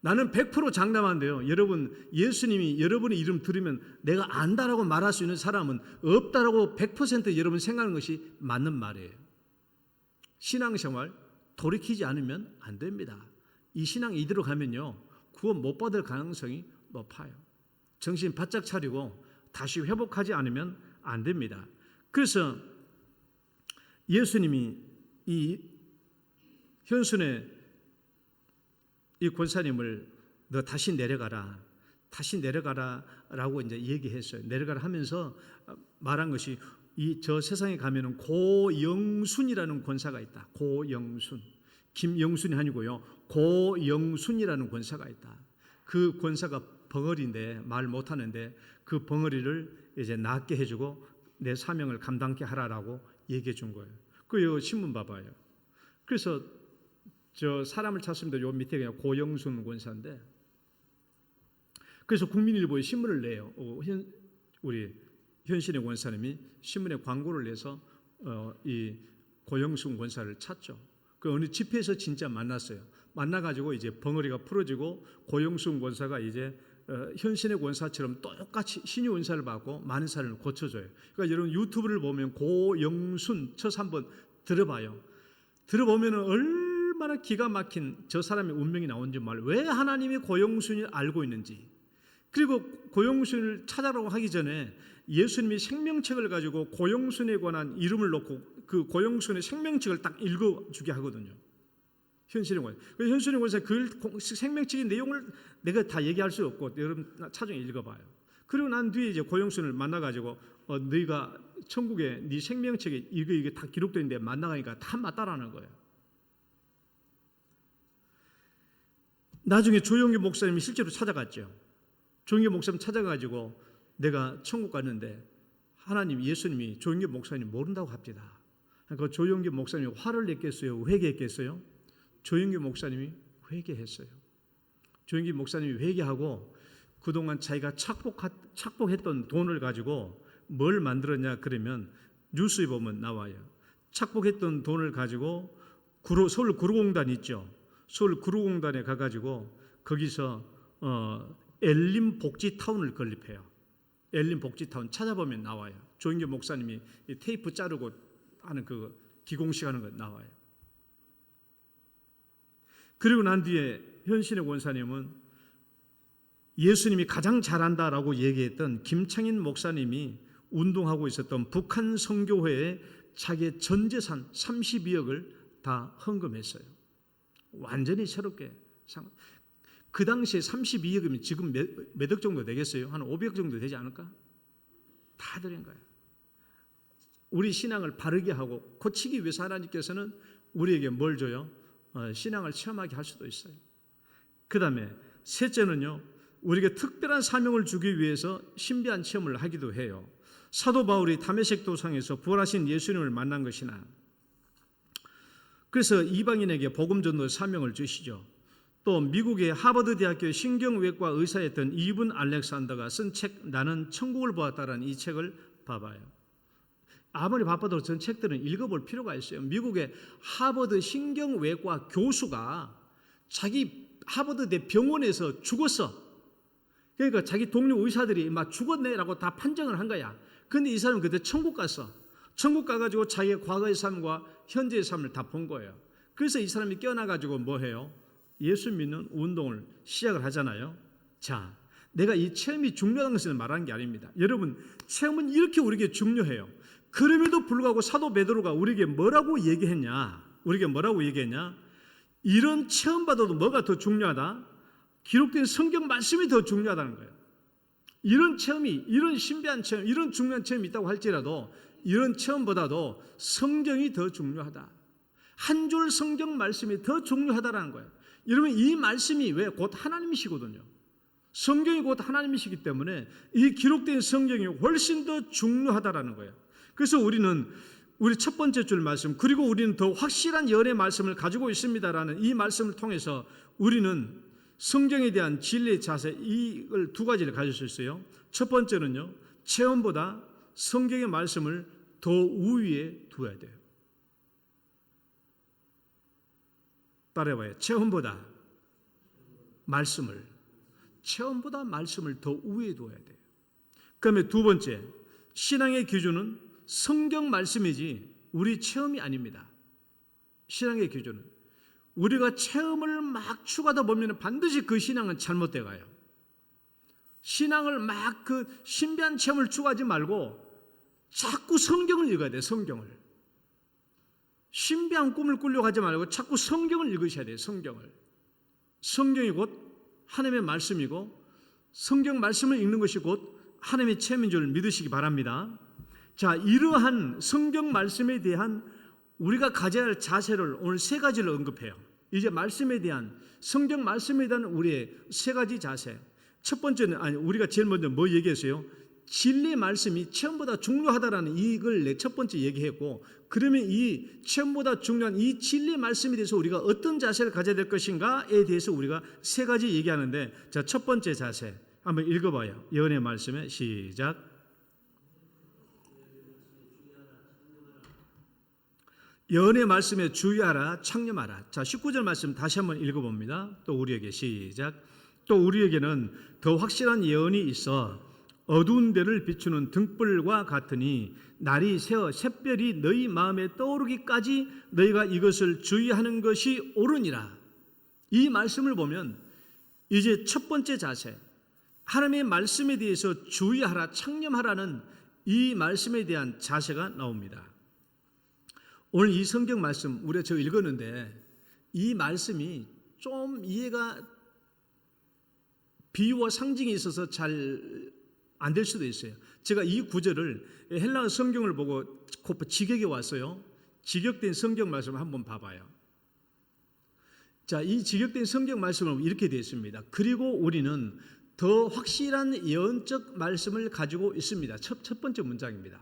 나는 100% 장담한데요. 여러분 예수님이 여러분의 이름 들으면 내가 안다라고 말할 수 있는 사람은 없다라고 100% 여러분 생각하는 것이 맞는 말이에요. 신앙생활 돌이키지 않으면 안 됩니다. 이 신앙 이대로 가면요. 구원 못 받을 가능성이 높아요. 정신 바짝 차리고 다시 회복하지 않으면 안 됩니다. 그래서 예수님이 이 현순의 이 권사님을 너 다시 내려가라라고 이제 얘기했어요. 내려가라 하면서 말한 것이 저 세상에 가면은 고영순이라는 권사가 있다. 고영순, 김영순이 아니고요. 고영순이라는 권사가 있다. 그 권사가 벙어리인데 말 못하는데 그 벙어리를 이제 낫게 해주고 내 사명을 감당케 하라라고 얘기해 준 거예요. 그 신문 봐봐요. 그래서 저 사람을 찾습니다. 요 밑에 그냥 고영순 권사인데, 그래서 국민일보에 신문을 내요. 우리 현신의 권사님이 신문에 광고를 내서 이 고영순 권사를 찾죠. 그 어느 집회에서 진짜 만났어요. 만나가지고 이제 벙어리가 풀어지고 고영순 권사가 이제 현신의 권사처럼 똑같이 신유 은사를 받고 많은 사람을 고쳐줘요. 그러니까 여러분 유튜브를 보면 고영순 쳐서 한번 들어봐요. 들어보면 얼마나 기가 막힌 저 사람의 운명이 나온지 말이에요. 왜 하나님이 고영순을 알고 있는지, 그리고 고영순을 찾아라고 하기 전에 예수님이 생명책을 가지고 고영순에 관한 이름을 놓고 그 고영순의 생명책을 딱 읽어주게 하거든요. 현신의 권사. 현신의 권사 그 생명책의 내용을 내가 다 얘기할 수 없고 여러분 차중에 읽어봐요. 그리고 난 뒤에 이제 고영순을 만나가지고 너희가 천국에 네 생명책에 이게 다 기록되어 있는데 만나가니까 다 맞다라는 거예요. 나중에 조용기 목사님이 실제로 찾아갔죠. 조용기 목사님 찾아가지고 내가 천국 갔는데 하나님 예수님이 조용기 목사님 모른다고 합니다. 그러니까 조용기 목사님이 화를 냈겠어요? 회개했겠어요? 조용기 목사님이 회개했어요. 조용기 목사님이 회개하고 그동안 자기가 착복했던 돈을 가지고 뭘 만들었냐 그러면 뉴스에 보면 나와요. 착복했던 돈을 가지고 서울 구로공단 있죠. 서울 구로공단에 가가지고 거기서 엘림 복지타운을 건립해요. 엘림 복지타운 찾아보면 나와요. 조인규 목사님이 테이프 자르고 하는 그 기공식 하는 거 나와요. 그리고 난 뒤에 현신의 권사님은 예수님이 가장 잘한다라고 얘기했던 김창인 목사님이 운동하고 있었던 북한 성교회에 자기의 전 재산 32억을 다 헌금했어요. 완전히 새롭게. 그 당시에 32억이면 지금 몇 억 정도 되겠어요? 한 500억 정도 되지 않을까? 다 드린 거예요. 우리 신앙을 바르게 하고 고치기 위해서 하나님께서는 우리에게 뭘 줘요? 신앙을 체험하게 할 수도 있어요. 그 다음에 셋째는요, 우리에게 특별한 사명을 주기 위해서 신비한 체험을 하기도 해요. 사도 바울이 다메섹 도상에서 부활하신 예수님을 만난 것이나, 그래서 이방인에게 복음 전도 사명을 주시죠. 또 미국의 하버드 대학교 신경외과 의사였던 이분 알렉산더가 쓴 책 나는 천국을 보았다라는 이 책을 봐봐요. 아무리 바빠도 전 책들은 읽어볼 필요가 있어요. 미국의 하버드 신경외과 교수가 자기 하버드대 병원에서 죽었어. 그러니까 자기 동료 의사들이 막 죽었네라고 다 판정을 한 거야. 근데 이 사람은 그때 천국 갔어. 천국 가가지고 자기의 과거의 삶과 현재의 삶을 다 본 거예요. 그래서 이 사람이 깨어나가지고 뭐 해요? 예수 믿는 운동을 시작을 하잖아요. 자, 내가 이 체험이 중요한 것을 말하는 게 아닙니다. 여러분, 체험은 이렇게 우리에게 중요해요. 그럼에도 불구하고 사도 베드로가 우리에게 뭐라고 얘기했냐? 이런 체험받아도 뭐가 더 중요하다? 기록된 성경 말씀이 더 중요하다는 거예요. 이런 체험이, 이런 신비한 체험, 이런 중요한 체험이 있다고 할지라도 이런 체험보다도 성경이 더 중요하다. 한 줄 성경 말씀이 더 중요하다는 거예요. 여러분, 이 말씀이 왜 곧 하나님이시거든요. 성경이 곧 하나님이시기 때문에 이 기록된 성경이 훨씬 더 중요하다는 거예요. 그래서 우리는 우리 첫 번째 줄 말씀, 그리고 우리는 더 확실한 열의 말씀을 가지고 있습니다라는 이 말씀을 통해서 우리는 성경에 대한 진리의 자세, 이걸 두 가지를 가질 수 있어요. 첫 번째는요, 체험보다 성경의 말씀을 더 우위에 두어야 돼요. 따라해봐요. 체험보다 말씀을 더 우위에 둬야 돼요. 그다음에 두 번째, 신앙의 기준은 성경 말씀이지 우리 체험이 아닙니다. 신앙의 기준은 우리가 체험을 막 추구하다 보면 반드시 그 신앙은 잘못돼 가요. 신앙을 막 그 신비한 체험을 추구하지 말고 자꾸 성경을 읽어야 돼요. 성경을. 신비한 꿈을 꾸려고 하지 말고 자꾸 성경을 읽으셔야 돼요. 성경이 곧 하나님의 말씀이고 성경 말씀을 읽는 것이 곧 하나님의 체험인 줄 믿으시기 바랍니다. 자, 이러한 성경 말씀에 대한 우리가 가져야 할 자세를 오늘 세 가지를 언급해요. 이제 말씀에 대한, 성경 말씀에 대한 우리의 세 가지 자세. 첫 번째는, 우리가 제일 먼저 뭐 얘기했어요? 진리의 말씀이 체험보다 중요하다라는 이걸 첫 번째 얘기했고, 그러면 이 체험보다 중요한 이 진리의 말씀에 대해서 우리가 어떤 자세를 가져야 될 것인가에 대해서 우리가 세 가지 얘기하는데, 자, 첫 번째 자세 한번 읽어봐요. 예언의 말씀에 시작. 예언의 말씀에 주의하라, 창념하라. 자, 19절 말씀 다시 한번 읽어봅니다. 또 우리에게 시작. 또 우리에게는 더 확실한 예언이 있어 어두운 데를 비추는 등불과 같으니 날이 새어 샛별이 너희 마음에 떠오르기까지 너희가 이것을 주의하는 것이 옳으니라. 이 말씀을 보면 이제 첫 번째 자세, 하나님의 말씀에 대해서 주의하라, 창념하라는 이 말씀에 대한 자세가 나옵니다. 오늘 이 성경 말씀 우리가 저 읽었는데 이 말씀이 좀 이해가 비유와 상징이 있어서 잘 안 될 수도 있어요. 제가 이 구절을 헬라어 성경을 보고 직역에 왔어요. 직역된 성경 말씀을 한번 봐봐요. 자, 이 직역된 성경 말씀은 이렇게 되어 있습니다. 그리고 우리는 더 확실한 예언적 말씀을 가지고 있습니다. 첫 번째 문장입니다.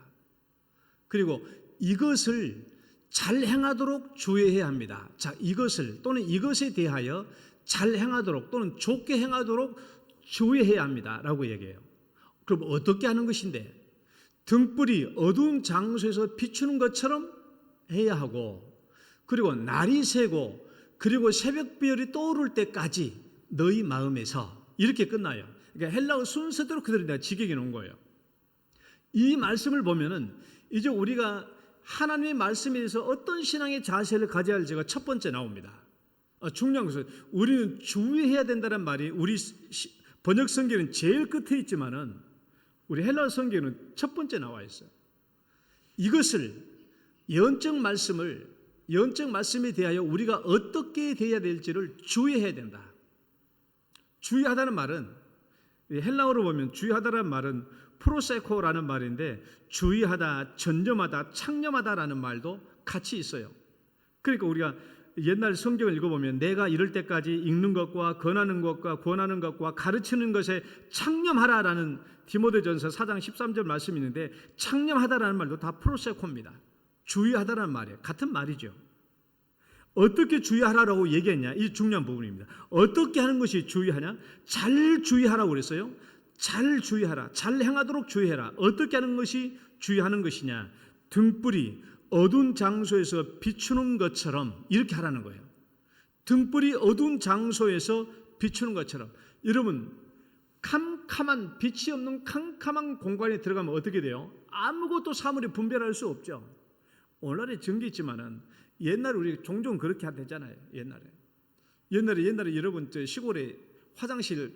그리고 이것을 잘 행하도록 주의해야 합니다. 자, 이것을 또는 이것에 대하여 잘 행하도록 또는 좋게 행하도록 주의해야 합니다. 라고 얘기해요. 그럼 어떻게 하는 것인데? 등불이 어두운 장소에서 비추는 것처럼 해야 하고, 그리고 날이 새고, 그리고 새벽별이 떠오를 때까지 너희 마음에서, 이렇게 끝나요. 그러니까 헬라어 순서대로 그대로 내가 직역해 놓은 거예요. 이 말씀을 보면은 이제 우리가 하나님의 말씀에 대해서 어떤 신앙의 자세를 가져야 할지가 첫 번째 나옵니다. 중요한 것은 우리는 주의해야 된다는 말이 우리 번역 성경은 제일 끝에 있지만은 우리 헬라어 성경은 첫 번째 나와 있어요. 이것을 예언적 말씀에 대하여 우리가 어떻게 대해야 될지를 주의해야 된다. 주의하다는 말은 헬라어로 보면 주의하다라는 말은 프로세코라는 말인데 주의하다, 전념하다, 창념하다라는 말도 같이 있어요. 그러니까 우리가 옛날 성경을 읽어보면 내가 이럴 때까지 읽는 것과 권하는 것과 권하는 것과 가르치는 것에 창념하라라는 디모데전서 4장 13절 말씀이 있는데 창념하다라는 말도 다 프로세코입니다. 주의하다라는 말이에요. 같은 말이죠. 어떻게 주의하라고 얘기했냐? 이 중요한 부분입니다. 어떻게 하는 것이 주의하냐? 잘 주의하라고 그랬어요. 잘 주의하라. 잘 행하도록 주의해라. 어떻게 하는 것이 주의하는 것이냐? 등불이 어두운 장소에서 비추는 것처럼 이렇게 하라는 거예요. 등불이 어두운 장소에서 비추는 것처럼. 여러분, 캄캄한 빛이 없는 캄캄한 공간에 들어가면 어떻게 돼요? 아무것도 사물이 분별할 수 없죠. 오늘날에 전기 있지만은 옛날에 우리 종종 그렇게 하잖아요. 옛날에 여러분 저 시골에 화장실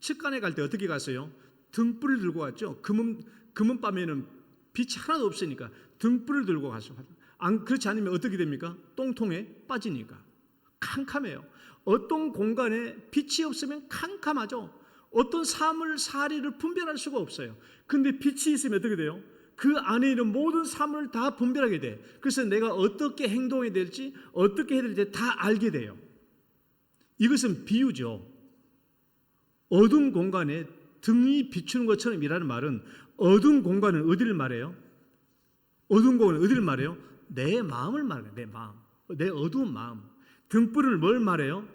측간에 갈 때 어떻게 갔어요? 등불을 들고 갔죠. 금은밤에는 빛이 하나도 없으니까 등불을 들고 가서 그렇지 않으면 어떻게 됩니까? 똥통에 빠지니까 캄캄해요. 어떤 공간에 빛이 없으면 캄캄하죠. 어떤 사리를 분별할 수가 없어요. 근데 빛이 있으면 어떻게 돼요? 그 안에 있는 모든 사물을 다 분별하게 돼. 그래서 내가 어떻게 행동해야 될지 어떻게 해야 될지 다 알게 돼요. 이것은 비유죠. 어두운 공간에 등이 비추는 것처럼 이라는 말은 어두운 공간은 어디를 말해요? 어두운 공간은 어디를 말해요? 내 마음을 말해요. 내 마음. 내 어두운 마음. 등불을 뭘 말해요?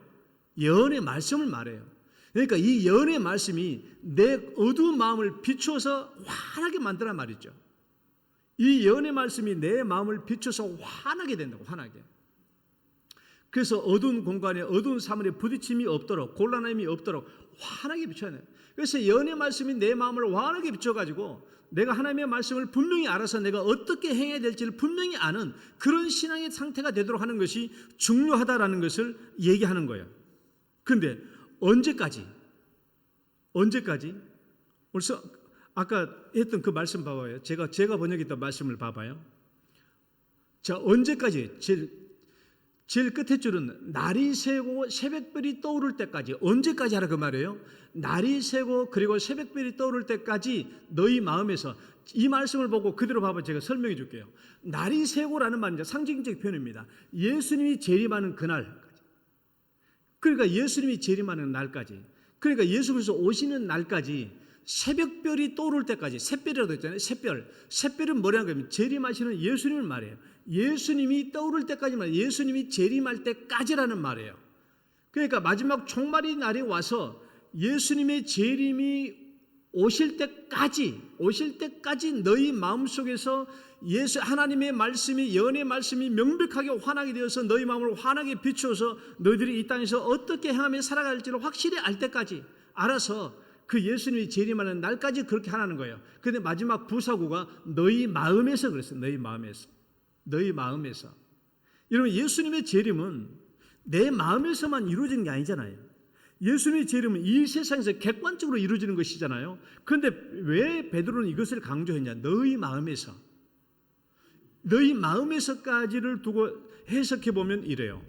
예언의 말씀을 말해요. 그러니까 이 예언의 말씀이 내 어두운 마음을 비추어서 환하게 만드란 말이죠. 이 예언의 말씀이 내 마음을 비춰서 환하게 된다고, 환하게. 그래서 어두운 공간에 어두운 사물에 부딪힘이 없도록 곤란함이 없도록 환하게 비춰야 돼요. 그래서 예언의 말씀이 내 마음을 환하게 비춰가지고 내가 하나님의 말씀을 분명히 알아서 내가 어떻게 행해야 될지를 분명히 아는 그런 신앙의 상태가 되도록 하는 것이 중요하다라는 것을 얘기하는 거예요. 그런데 언제까지? 벌써 아까 했던 그 말씀 봐봐요. 제가 번역했던 말씀을 봐봐요. 자, 언제까지? 제일 끝에 줄은 날이 새고 새벽별이 떠오를 때까지. 언제까지 하라 그 말이에요? 날이 새고 그리고 새벽별이 떠오를 때까지 너희 마음에서, 이 말씀을 보고 그대로 봐봐. 제가 설명해 줄게요. 날이 새고라는 말은 상징적 표현입니다. 예수님이 재림하는 그날까지. 그러니까 예수님이 재림하는 날까지. 그러니까 예수 그리스도 오시는 날까지 새벽별이 떠오를 때까지. 샛별이라고 했잖아요. 샛별은 뭐라는 거냐면 재림하시는 예수님을 말해요. 예수님이 떠오를 때까지만, 예수님이 재림할 때까지라는 말이에요. 그러니까 마지막 종말의 날이 와서 예수님의 재림이 오실 때까지 너희 마음속에서 하나님의 말씀이, 예언의 말씀이 명백하게 환하게 되어서 너희 마음을 환하게 비추어서 너희들이 이 땅에서 어떻게 행하며 살아갈지를 확실히 알 때까지 알아서 그 예수님이 재림하는 날까지 그렇게 하라는 거예요. 그런데 마지막 부사구가 너희 마음에서 그랬어요. 너희 마음에서. 여러분, 예수님의 재림은 내 마음에서만 이루어지는 게 아니잖아요. 예수님의 재림은 이 세상에서 객관적으로 이루어지는 것이잖아요. 그런데 왜 베드로는 이것을 강조했냐? 너희 마음에서까지를 두고 해석해 보면 이래요.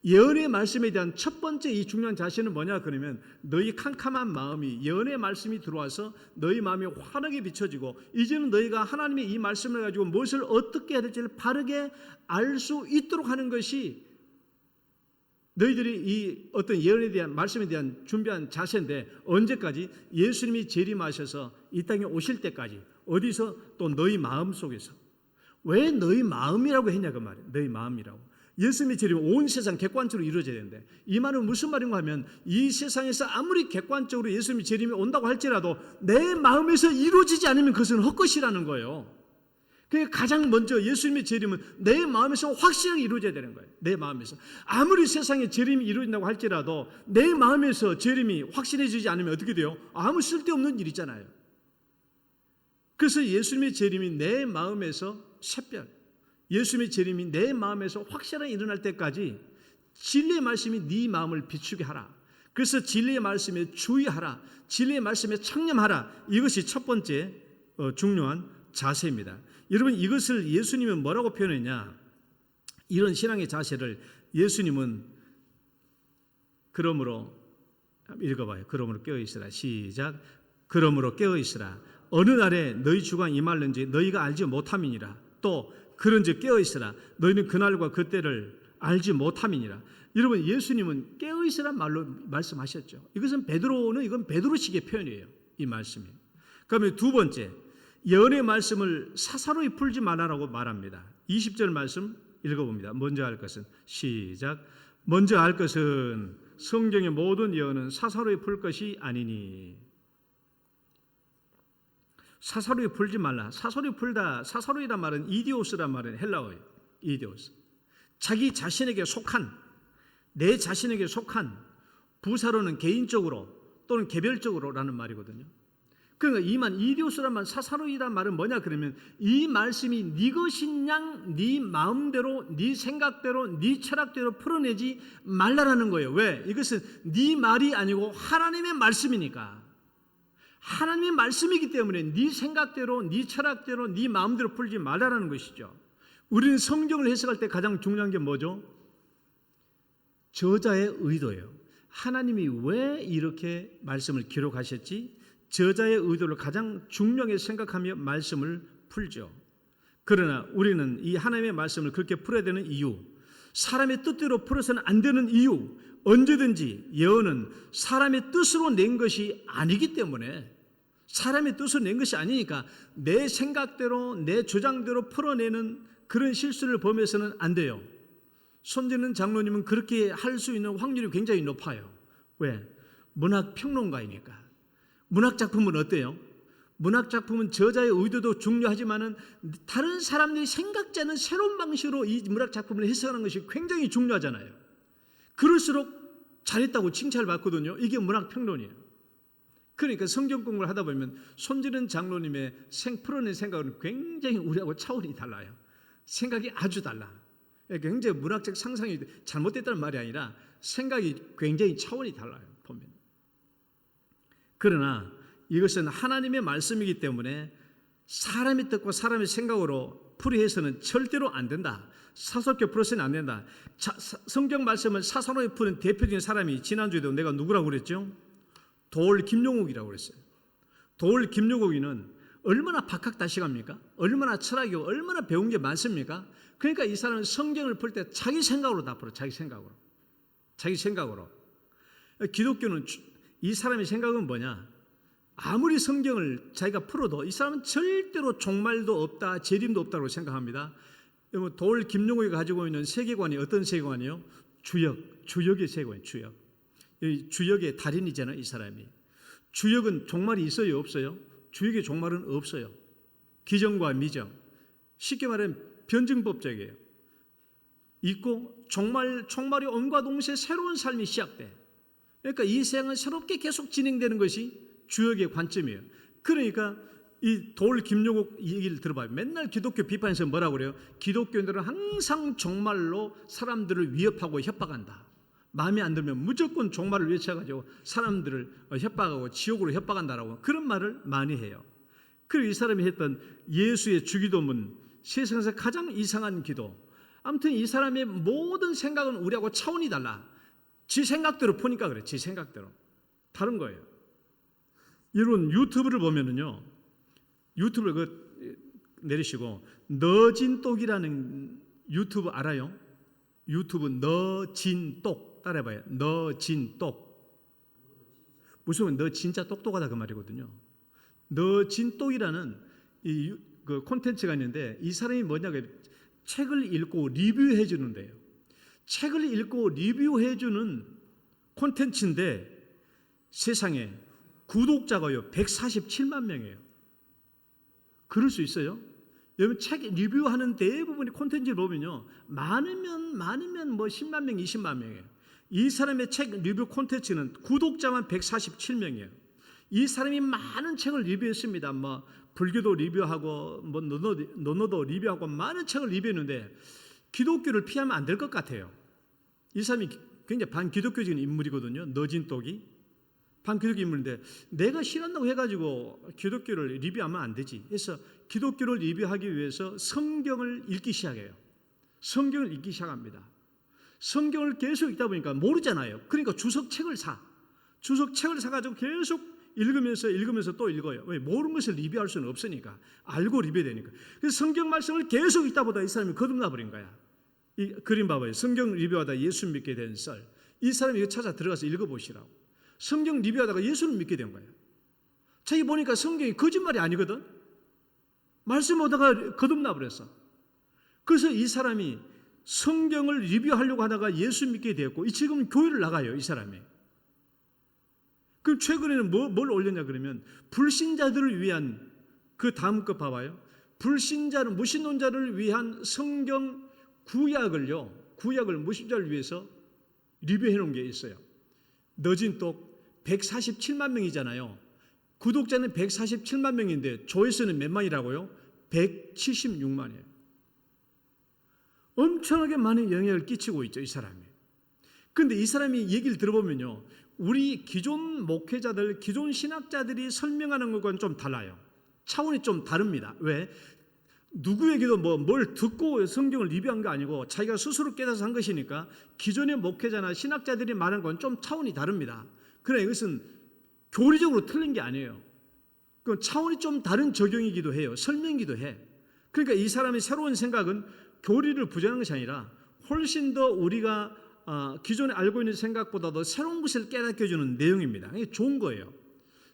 예언의 말씀에 대한 첫 번째 이 중요한 자세는 뭐냐 그러면 너희 캄캄한 마음이, 예언의 말씀이 들어와서 너희 마음이 환하게 비춰지고 이제는 너희가 하나님의 이 말씀을 가지고 무엇을 어떻게 해야 될지를 바르게 알 수 있도록 하는 것이 너희들이 이 어떤 예언에 대한, 말씀에 대한 준비한 자세인데, 언제까지? 예수님이 재림하셔서 이 땅에 오실 때까지. 어디서? 또 너희 마음 속에서. 왜 너희 마음이라고 했냐 그 말이에요. 너희 마음이라고. 예수님의 재림은 온 세상 객관적으로 이루어져야 되는데, 이 말은 무슨 말인가 하면 이 세상에서 아무리 객관적으로 예수님의 재림이 온다고 할지라도 내 마음에서 이루어지지 않으면 그것은 헛것이라는 거예요. 그러니까 가장 먼저 예수님의 재림은 내 마음에서 확실하게 이루어져야 되는 거예요. 내 마음에서. 아무리 세상에 재림이 이루어진다고 할지라도 내 마음에서 재림이 확실해지지 않으면 어떻게 돼요? 아무 쓸데없는 일이잖아요. 그래서 예수님의 재림이 내 마음에서 샛별, 예수님의 재림이 내 마음에서 확실하게 일어날 때까지 진리의 말씀이 네 마음을 비추게 하라. 그래서 진리의 말씀에 주의하라. 진리의 말씀에 창념하라. 이것이 첫 번째 중요한 자세입니다. 여러분, 이것을 예수님은 뭐라고 표현했냐? 이런 신앙의 자세를 예수님은 그러므로, 읽어봐요. 그러므로 깨어있으라. 시작. 그러므로 깨어있으라. 어느 날에 너희 주가 임할는지 너희가 알지 못함이니라. 또 그런즉 깨어있으라. 너희는 그날과 그때를 알지 못함이니라. 여러분, 예수님은 깨어있으란 말로 말씀하셨죠. 이건 베드로식의 표현이에요. 이 말씀이. 그러면 두 번째, 예언의 말씀을 사사로이 풀지 말아라고 말합니다. 20절 말씀 읽어봅니다. 먼저 알 것은, 시작. 먼저 알 것은 성경의 모든 예언은 사사로이 풀 것이 아니니. 사사로이 풀지 말라. 사사로이 풀다. 사사로이란 말은 이디오스란 말은 헬라어예요. 이디오스. 자기 자신에게 속한, 내 자신에게 속한, 부사로는 개인적으로 또는 개별적으로라는 말이거든요. 그러니까 이디오스란 말, 사사로이란 말은 뭐냐 그러면 이 말씀이 네 것인 양 네 마음대로, 네 생각대로, 네 철학대로 풀어내지 말라라는 거예요. 왜? 이것은 네 말이 아니고 하나님의 말씀이니까. 하나님의 말씀이기 때문에 네 생각대로, 네 철학대로, 네 마음대로 풀지 말라라는 것이죠. 우리는 성경을 해석할 때 가장 중요한 게 뭐죠? 저자의 의도예요. 하나님이 왜 이렇게 말씀을 기록하셨지? 저자의 의도를 가장 중요하게 생각하며 말씀을 풀죠. 그러나 우리는 이 하나님의 말씀을 그렇게 풀어야 되는 이유, 사람의 뜻대로 풀어서는 안 되는 이유, 언제든지 예언은 사람의 뜻으로 낸 것이 아니기 때문에, 사람의 뜻으로 낸 것이 아니니까 내 생각대로, 내 주장대로 풀어내는 그런 실수를 범해서는 안 돼요. 손재는 장로님은 그렇게 할 수 있는 확률이 굉장히 높아요. 왜? 문학평론가이니까. 문학작품은 어때요? 문학작품은 저자의 의도도 중요하지만은 다른 사람들이 생각지 않은 새로운 방식으로 이 문학작품을 해석하는 것이 굉장히 중요하잖아요. 그럴수록 잘했다고 칭찬을 받거든요. 이게 문학평론이에요. 그러니까 성경 공부를 하다 보면 손지른 장로님의 풀어낸 생각은 굉장히 우리하고 차원이 달라요. 생각이 아주 달라. 굉장히 문학적 상상이 잘못됐다는 말이 아니라 생각이 굉장히 차원이 달라요. 보면. 그러나 이것은 하나님의 말씀이기 때문에 사람이 듣고 사람의 생각으로 풀이해서는 절대로 안 된다. 사사롭게 풀어서는 안 된다. 성경 말씀을 사사롭게 푸는 대표적인 사람이 지난주에도 내가 누구라고 그랬죠? 도올 김용옥이라고 그랬어요. 도올 김용옥이는 얼마나 박학다식합니까? 얼마나 철학이고 얼마나 배운 게 많습니까? 그러니까 이 사람은 성경을 풀 때 자기 생각으로 다 풀어. 자기 생각으로. 기독교는 이 사람의 생각은 뭐냐? 아무리 성경을 자기가 풀어도 이 사람은 절대로 종말도 없다, 재림도 없다고 생각합니다. 도올 김용옥이 가지고 있는 세계관이 어떤 세계관이요? 주역의 세계관이에요. 주역의 달인이잖아요, 이 사람이. 주역은 종말이 있어요, 없어요? 주역의 종말은 없어요. 기정과 미정. 쉽게 말하면 변증법적이에요. 있고 종말이 온과 동시에 새로운 삶이 시작돼. 그러니까 이 생은 새롭게 계속 진행되는 것이 주역의 관점이에요. 그러니까 이 도올 김용옥 얘기를 들어봐요. 맨날 기독교 비판에서 뭐라고 그래요? 기독교인들은 항상 종말로 사람들을 위협하고 협박한다. 마음에 안 들면 무조건 종말을 외쳐가지고 사람들을 협박하고 지옥으로 협박한다라고 그런 말을 많이 해요. 그리고 이 사람이 했던 예수의 주기도문, 세상에서 가장 이상한 기도. 아무튼 이 사람의 모든 생각은 우리하고 차원이 달라. 지 생각대로 푸니까 그래. 지 생각대로. 다른 거예요. 여러분 유튜브를 보면은요. 유튜브를 내리시고 너진똑이라는 유튜브 알아요? 유튜브 너진똑 따라해봐요. 너진똑. 무슨 너 진짜 똑똑하다 그 말이거든요. 너진똑이라는 그 콘텐츠가 있는데 이 사람이 뭐냐면 책을 읽고 리뷰해 주는데요. 책을 읽고 리뷰해 주는 콘텐츠인데 세상에 구독자가요 147만 명이에요. 그럴 수 있어요? 여러분 책 리뷰하는 대부분의 콘텐츠를 보면요 많으면 뭐 10만 명, 20만 명이에요. 이 사람의 책 리뷰 콘텐츠는 구독자만 147명이에요. 이 사람이 많은 책을 리뷰했습니다. 뭐 불교도 리뷰하고 뭐 논어도 리뷰하고 많은 책을 리뷰했는데 기독교를 피하면 안 될 것 같아요. 이 사람이 굉장히 반기독교적인 인물이거든요. 너진똑이 반기독교 인물인데 내가 싫어한다고 해가지고 기독교를 리뷰하면 안 되지. 그래서 기독교를 리뷰하기 위해서 성경을 읽기 시작해요. 성경을 읽기 시작합니다. 성경을 계속 읽다 보니까 모르잖아요. 그러니까 주석책을 사가지고 계속 읽으면서 또 읽어요. 왜? 모르는 것을 리뷰할 수는 없으니까. 알고 리뷰해야 되니까. 그래서 성경 말씀을 계속 읽다 보다 이 사람이 거듭나 버린 거야. 이 그림 봐봐요. 성경 리뷰하다 예수 믿게 된 썰. 이 사람이 이거 찾아 들어가서 읽어보시라고. 성경 리뷰하다가 예수를 믿게 된 거예요. 자기 보니까 성경이 거짓말이 아니거든. 말씀 오다가 거듭나 버렸어. 그래서 이 사람이 성경을 리뷰하려고 하다가 예수 믿게 되었고 지금 교회를 나가요. 이 사람이. 그럼 최근에는 뭘 올렸냐 그러면 불신자들을 위한 그 다음 거 봐봐요. 무신론자를 위한 성경 구약을 무신자를 위해서 리뷰해 놓은 게 있어요. 너진똑 147만 명이잖아요. 구독자는 147만 명인데 조회수는 몇 만이라고요? 176만이에요. 엄청나게 많은 영향을 끼치고 있죠, 이 사람이. 그런데 이 사람이 얘기를 들어보면요, 우리 기존 목회자들, 기존 신학자들이 설명하는 것과는 좀 달라요. 차원이 좀 다릅니다. 왜? 누구에게도 뭘 듣고 성경을 리뷰한 게 아니고 자기가 스스로 깨달아서 한 것이니까 기존의 목회자나 신학자들이 말하는 건 좀 차원이 다릅니다. 그러나 이것은 교리적으로 틀린 게 아니에요. 그 차원이 좀 다른 적용이기도 해요. 설명이기도 해. 그러니까 이 사람의 새로운 생각은 교리를 부정하는 것이 아니라 훨씬 더 우리가 기존에 알고 있는 생각보다도 새로운 것을 깨닫게 해주는 내용입니다. 이게 좋은 거예요.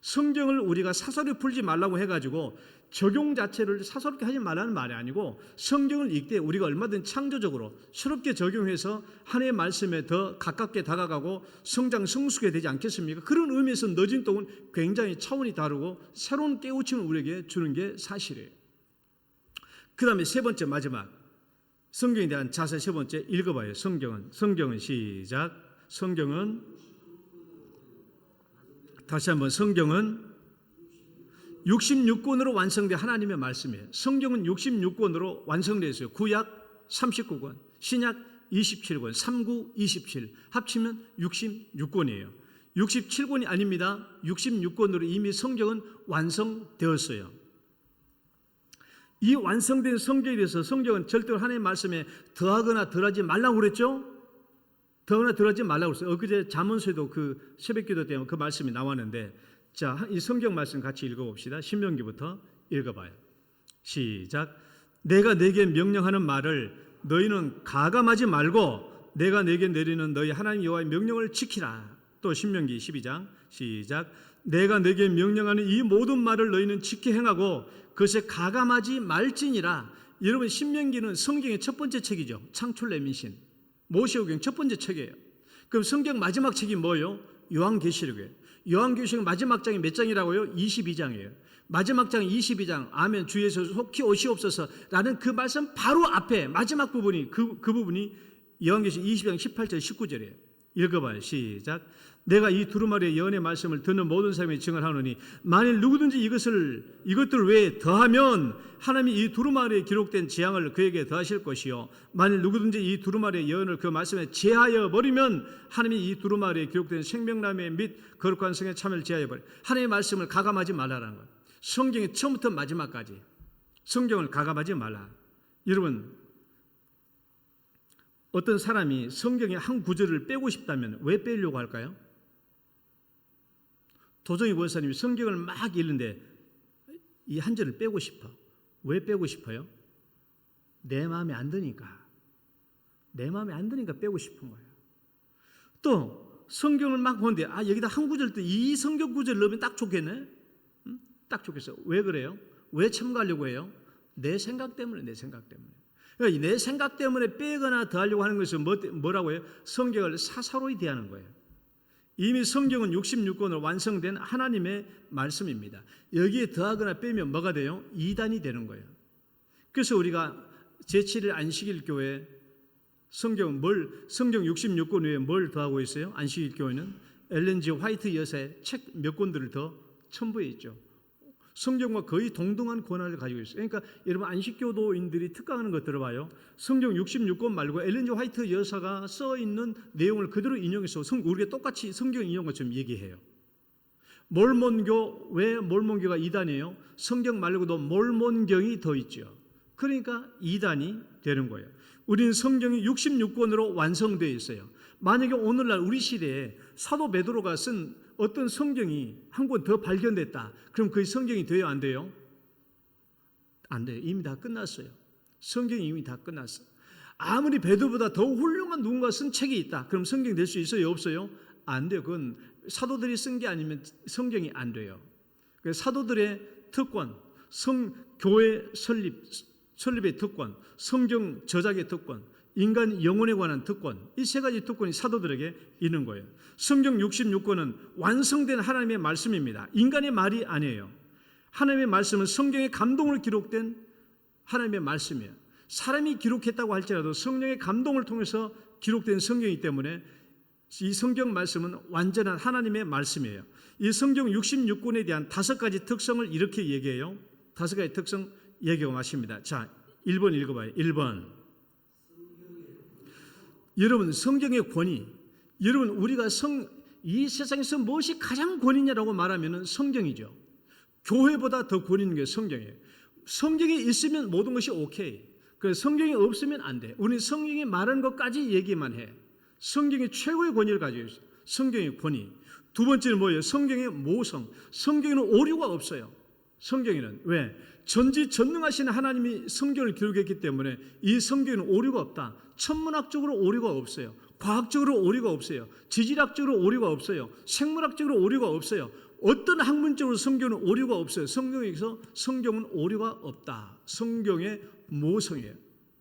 성경을 우리가 사설에 풀지 말라고 해가지고 적용 자체를 사설롭게 하지 말라는 말이 아니고 성경을 읽되 우리가 얼마든 창조적으로 새롭게 적용해서 하나님의 말씀에 더 가깝게 다가가고 성장 성숙해 되지 않겠습니까? 그런 의미에서 너진똑은 굉장히 차원이 다르고 새로운 깨우침을 우리에게 주는 게 사실이에요. 그 다음에 세 번째 마지막 성경에 대한 자세 세 번째 읽어봐요. 성경은 시작. 다시 한번 성경은 66권으로 완성된 하나님의 말씀이에요. 성경은 66권으로 완성되어 있어요. 구약 39권, 신약 27권, 39, 27 합치면 66권이에요. 67권이 아닙니다. 66권으로 이미 성경은 완성되었어요. 이 완성된 성경에 대해서 성경은 절대로 하나님의 말씀에 더하거나 덜하지 말라고 그랬죠? 더하거나 덜하지 말라고 그랬어요. 엊그제 잠언서에도 그 새벽기도 때문에 그 말씀이 나왔는데, 자, 이 성경 말씀 같이 읽어봅시다. 신명기부터 읽어봐요. 시작. 내가 내게 명령하는 말을 너희는 가감하지 말고 내가 내게 내리는 너희 하나님 여호와의 명령을 지키라. 또 신명기 12장 시작. 내가 내게 명령하는 이 모든 말을 너희는 지켜 행하고 그것에 가감하지 말지니라. 여러분, 신명기는 성경의 첫 번째 책이죠. 창출 내민신 모세오경 첫 번째 책이에요. 그럼 성경 마지막 책이 뭐예요? 요한계시록이에요. 요한계시록 마지막 장이 몇 장이라고요? 22장이에요. 마지막 장 22장 아멘 주 예수 속히 오시옵소서라는 그 말씀 바로 앞에 마지막 부분이 그 부분이 요한계시록 20장 18절 19절이에요. 읽어봐요. 시작. 내가 이 두루마리의 예언의 말씀을 듣는 모든 사람이 증언하노니 만일 누구든지 이것들 외에 더하면 하나님이 이 두루마리에 기록된 재앙을 그에게 더하실 것이요 만일 누구든지 이 두루마리의 예언을 그 말씀에 제하여 버리면 하나님이 이 두루마리에 기록된 생명나무 및 거룩한 성의 참을 제하여 버려. 하나님의 말씀을 가감하지 말라라는 거예요. 성경의 처음부터 마지막까지 성경을 가감하지 말라. 여러분, 어떤 사람이 성경의 한 구절을 빼고 싶다면 왜 빼려고 할까요? 도정희 권사님이 성경을 막 읽는데 이 한 절을 빼고 싶어. 왜 빼고 싶어요? 내 마음에 안 드니까. 내 마음에 안 드니까 빼고 싶은 거예요. 또 성경을 막 보는데 여기다 한 구절 이 성경 구절 넣으면 딱 좋겠네. 딱 좋겠어. 왜 그래요? 왜 참가하려고 해요? 내 생각 때문에. 그러니까 내 생각 때문에 빼거나 더하려고 하는 것은 뭐라고 해요? 성경을 사사로이 대하는 거예요. 이미 성경은 66권으로 완성된 하나님의 말씀입니다. 여기에 더하거나 빼면 뭐가 돼요? 이단이 되는 거예요. 그래서 우리가 제7일 안식일 교회 성경 66권 외에 뭘 더하고 있어요? 안식일 교회는 엘렌 G 화이트 여사의 책 몇 권들을 더 첨부해 있죠. 성경과 거의 동등한 권한을 가지고 있어요. 그러니까 여러분, 안식교도인들이 특강하는 거 들어봐요. 성경 66권 말고 엘렌 G 화이트 여사가 써 있는 내용을 그대로 인용해서 우리가 똑같이 성경 인용 것처럼 얘기해요. 몰몬교, 왜 몰몬교가 이단이에요? 성경 말고도 몰몬경이 더 있죠. 그러니까 이단이 되는 거예요. 우리는 성경이 66권으로 완성되어 있어요. 만약에 오늘날 우리 시대에 사도 베드로가 쓴 어떤 성경이 한 권 더 발견됐다. 그럼 그 성경이 돼요? 안 돼요? 안 돼요. 이미 다 끝났어요. 성경이 이미 다 끝났어요. 아무리 베드로보다 더 훌륭한 누군가 쓴 책이 있다. 그럼 성경이 될 수 있어요? 없어요? 안 돼요. 그건 사도들이 쓴 게 아니면 성경이 안 돼요. 사도들의 특권, 교회 설립의 특권, 성경 저작의 특권, 인간 영혼에 관한 특권, 이 세 가지 특권이 사도들에게 있는 거예요. 성경 66권은 완성된 하나님의 말씀입니다. 인간의 말이 아니에요. 하나님의 말씀은 성경의 감동으로 기록된 하나님의 말씀이에요. 사람이 기록했다고 할지라도 성령의 감동을 통해서 기록된 성경이기 때문에 이 성경 말씀은 완전한 하나님의 말씀이에요. 이 성경 66권에 대한 5가지 특성을 이렇게 얘기해요. 5가지 특성 얘기하고 마십니다. 자, 1번 읽어봐요. 1번. 여러분, 성경의 권위. 여러분, 우리가 이 세상에서 무엇이 가장 권위냐라고 말하면 성경이죠. 교회보다 더 권위 있는 게 성경이에요. 성경이 있으면 모든 것이 오케이. 그래서 성경이 없으면 안 돼. 우리는 성경이 말하는 것까지 얘기만 해. 성경이 최고의 권위를 가지고 있어요. 성경의 권위. 두 번째는 뭐예요? 성경의 모성. 성경에는 오류가 없어요. 성경에는 왜? 전지전능하신 하나님이 성경을 기록했기 때문에 이 성경에는 오류가 없다. 천문학적으로 오류가 없어요. 과학적으로 오류가 없어요. 지질학적으로 오류가 없어요. 생물학적으로 오류가 없어요. 어떤 학문적으로 성경은 오류가 없어요. 성경에서 성경은 오류가 없다. 성경의 모성이에요.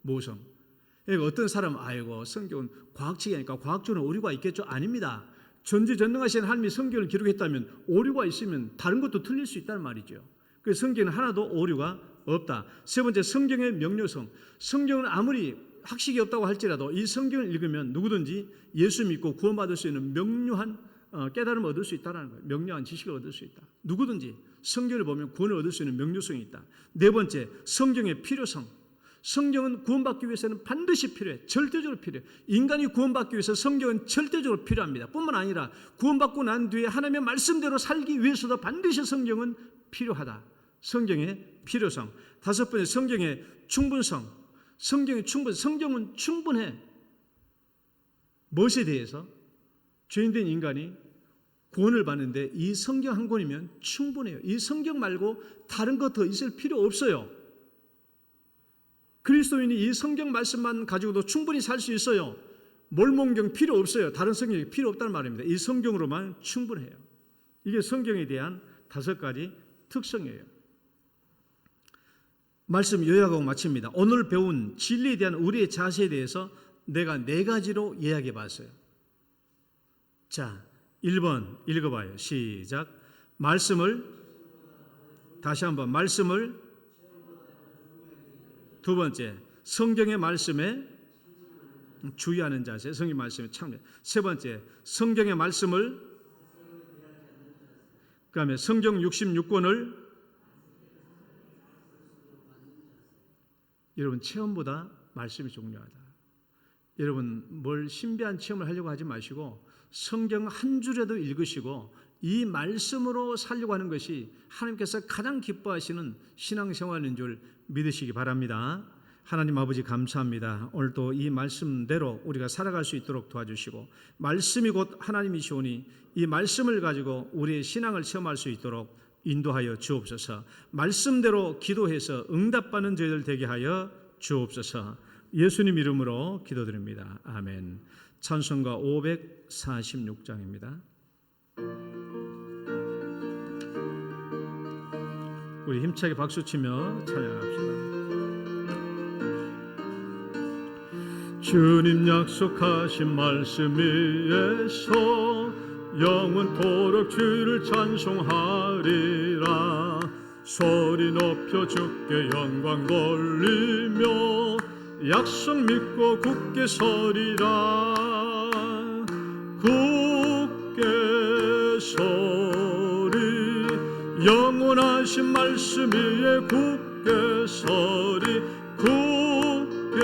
모성. 그러니까 어떤 사람은 아이고 성경은 과학책이니까 과학적으로 오류가 있겠죠? 아닙니다. 전지전능하신 하나님이 성경을 기록했다면 오류가 있으면 다른 것도 틀릴 수 있다는 말이죠. 그래서 성경은 하나도 오류가 없다. 세 번째, 성경의 명료성. 성경은 아무리 학식이 없다고 할지라도 이 성경을 읽으면 누구든지 예수 믿고 구원받을 수 있는 명료한 깨달음을 얻을 수 있다는 거예요. 명료한 지식을 얻을 수 있다. 누구든지 성경을 보면 구원을 얻을 수 있는 명료성이 있다. 네 번째, 성경의 필요성. 성경은 구원받기 위해서는 반드시 필요해. 절대적으로 필요해. 인간이 구원받기 위해서 성경은 절대적으로 필요합니다. 뿐만 아니라 구원받고 난 뒤에 하나님의 말씀대로 살기 위해서도 반드시 성경은 필요하다. 성경의 필요성. 다섯 번째, 성경의 충분성. 성경은 충분해. 무엇에 대해서? 죄인된 인간이 구원을 받는데 이 성경 한 권이면 충분해요. 이 성경 말고 다른 것 더 있을 필요 없어요. 그리스도인이 이 성경 말씀만 가지고도 충분히 살 수 있어요. 몰몬경 필요 없어요. 다른 성경이 필요 없다는 말입니다. 이 성경으로만 충분해요. 이게 성경에 대한 다섯 가지 특성이에요. 말씀 요약하고 마칩니다. 오늘 배운 진리에 대한 우리의 자세에 대해서 내가 네 가지로 이야기해 봤어요. 자, 1번 읽어봐요. 시작. 다시 한번 말씀을. 두 번째, 성경의 말씀에 주의하는 자세. 성경 말씀에 참여. 세 번째, 성경의 말씀을, 그다음에 성경 66권을 여러분 체험보다 말씀이 중요하다. 여러분 뭘 신비한 체험을 하려고 하지 마시고 성경 한 줄에도 읽으시고 이 말씀으로 살려고 하는 것이 하나님께서 가장 기뻐하시는 신앙생활인 줄 믿으시기 바랍니다. 하나님 아버지 감사합니다. 오늘도 이 말씀대로 우리가 살아갈 수 있도록 도와주시고 말씀이 곧 하나님이시오니 이 말씀을 가지고 우리의 신앙을 체험할 수 있도록 인도하여 주옵소서. 말씀대로 기도해서 응답받는 저희들 되게 하여 주옵소서. 예수님 이름으로 기도드립니다. 아멘. 찬송가 546장입니다. 우리 힘차게 박수치며 찬양합시다. 주님 약속하신 말씀 위에서 영원토록 주를 찬송하리라. 소리 높여 주께 영광 돌리며 약속 믿고 굳게 서리라. 굳게 서리 영원하신 말씀 위에 굳게 서리. 굳게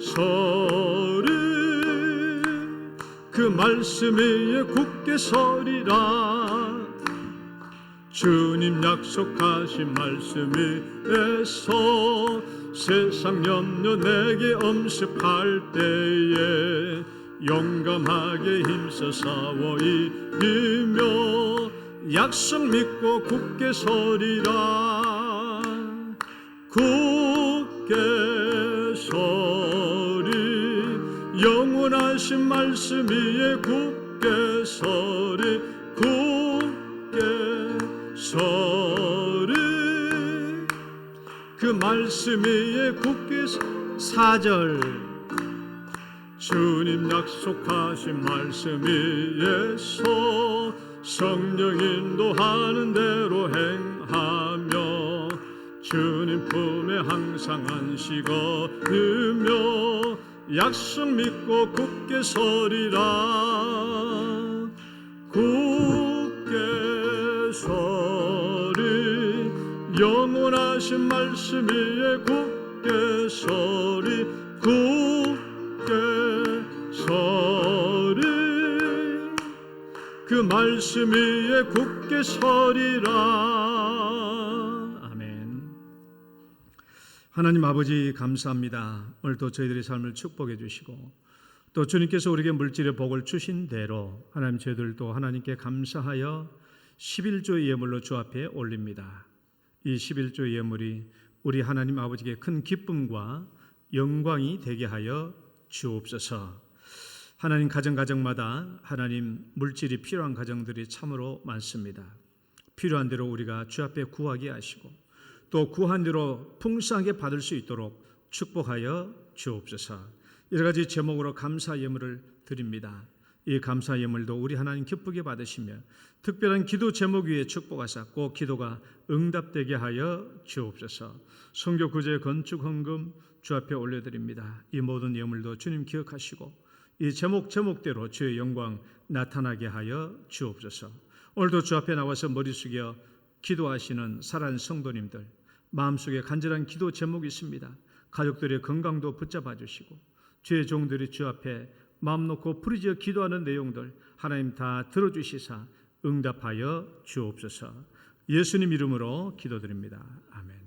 서리 그 말씀 위에 굳게 서리라. 주님 약속하신 말씀 위에서 세상 염려 내게 엄습할 때에 용감하게 힘써 싸워 이기며 약속 믿고 굳게 서리라. 굳게 서리 영원하신 말씀 위에 굳게 서리. 굳게 서리 그 말씀 위에 굳게 4절 주님 약속하신 말씀 위에서 성령 인도하는 대로 행하며 주님 품에 항상 안식어 누며 약속 믿고 굳게 서리라. 굳게 서리 영원하신 말씀 위에 굳게 서리. 굳게 서리 그 말씀 위에 굳게 서리라. 아멘. 하나님 아버지 감사합니다. 오늘도 저희들의 삶을 축복해 주시고 또 주님께서 우리에게 물질의 복을 주신 대로 하나님 저희들도 하나님께 감사하여 11조의 예물로 주 앞에 올립니다. 이 11조의 예물이 우리 하나님 아버지께 큰 기쁨과 영광이 되게 하여 주옵소서. 하나님 가정마다 하나님 물질이 필요한 가정들이 참으로 많습니다. 필요한 대로 우리가 주 앞에 구하게 하시고 또 구한 대로 풍성하게 받을 수 있도록 축복하여 주옵소서. 여러 가지 제목으로 감사 예물을 드립니다. 이 감사 예물도 우리 하나님 기쁘게 받으시며 특별한 기도 제목 위에 축복하사 꼭 기도가 응답되게 하여 주옵소서. 선교 구제 건축 헌금 주 앞에 올려드립니다. 이 모든 예물도 주님 기억하시고 이 제목대로 주의 영광 나타나게 하여 주옵소서. 오늘도 주 앞에 나와서 머리 숙여 기도하시는 살아있는 성도님들, 마음속에 간절한 기도 제목이 있습니다. 가족들의 건강도 붙잡아 주시고 주의 종들이 주 앞에 마음 놓고 부르짖어 기도하는 내용들 하나님 다 들어주시사 응답하여 주옵소서. 예수님 이름으로 기도드립니다. 아멘.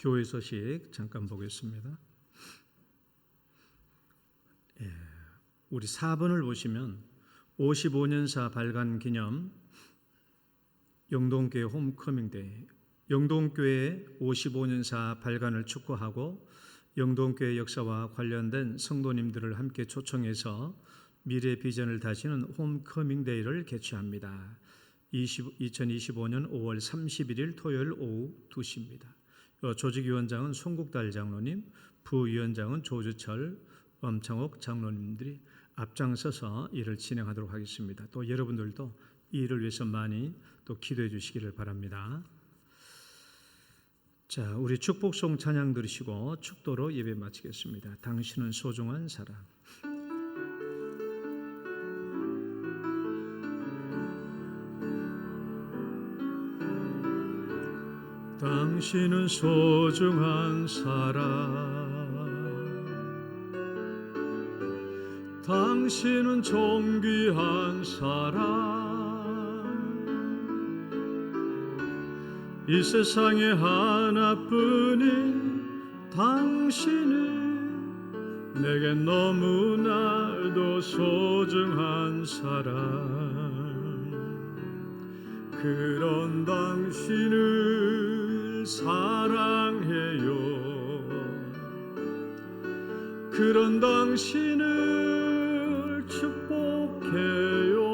교회 소식 잠깐 보겠습니다. 우리 4번을 보시면 55년사 발간 기념 영동교회 홈커밍데이, 영동교회 55년사 발간을 축구하고 영동교회 역사와 관련된 성도님들을 함께 초청해서 미래 비전을 다지는 홈커밍데이를 개최합니다. 2025년 5월 31일 토요일 오후 2시입니다. 조직위원장은 송국달 장로님, 부위원장은 조주철, 엄창옥 장로님들이 앞장서서 일을 진행하도록 하겠습니다. 또 여러분들도 이 일을 위해서 많이 또 기도해 주시기를 바랍니다. 자, 우리 축복송 찬양 들으시고 축도로 예배 마치겠습니다. 당신은 소중한 사람. 당신은 소중한 사람, 당신은 존귀한 사람, 이 세상에 하나뿐인 당신은 내게 너무나도 소중한 사람. 그런 당신을 사랑해요. 그런 당신을 축복해요.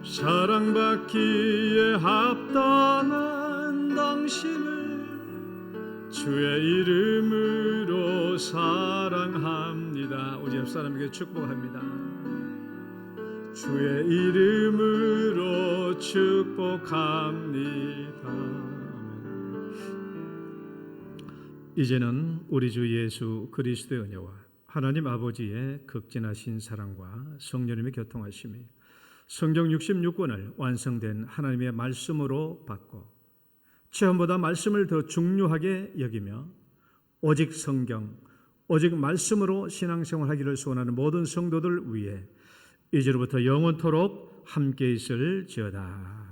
사랑받기에 합당한 당신을 주의 이름으로 사랑합니다. 우리 옆사람에게 축복합니다. 주의 이름으로 축복합니다. 이제는 우리 주 예수 그리스도의 은혜와 하나님 아버지의 극진하신 사랑과 성령님의 교통하심이 성경 66권을 완성된 하나님의 말씀으로 받고 체험보다 말씀을 더 중요하게 여기며 오직 성경, 오직 말씀으로 신앙생활하기를 소원하는 모든 성도들 위해 이제로부터 영원토록 함께 있을지어다.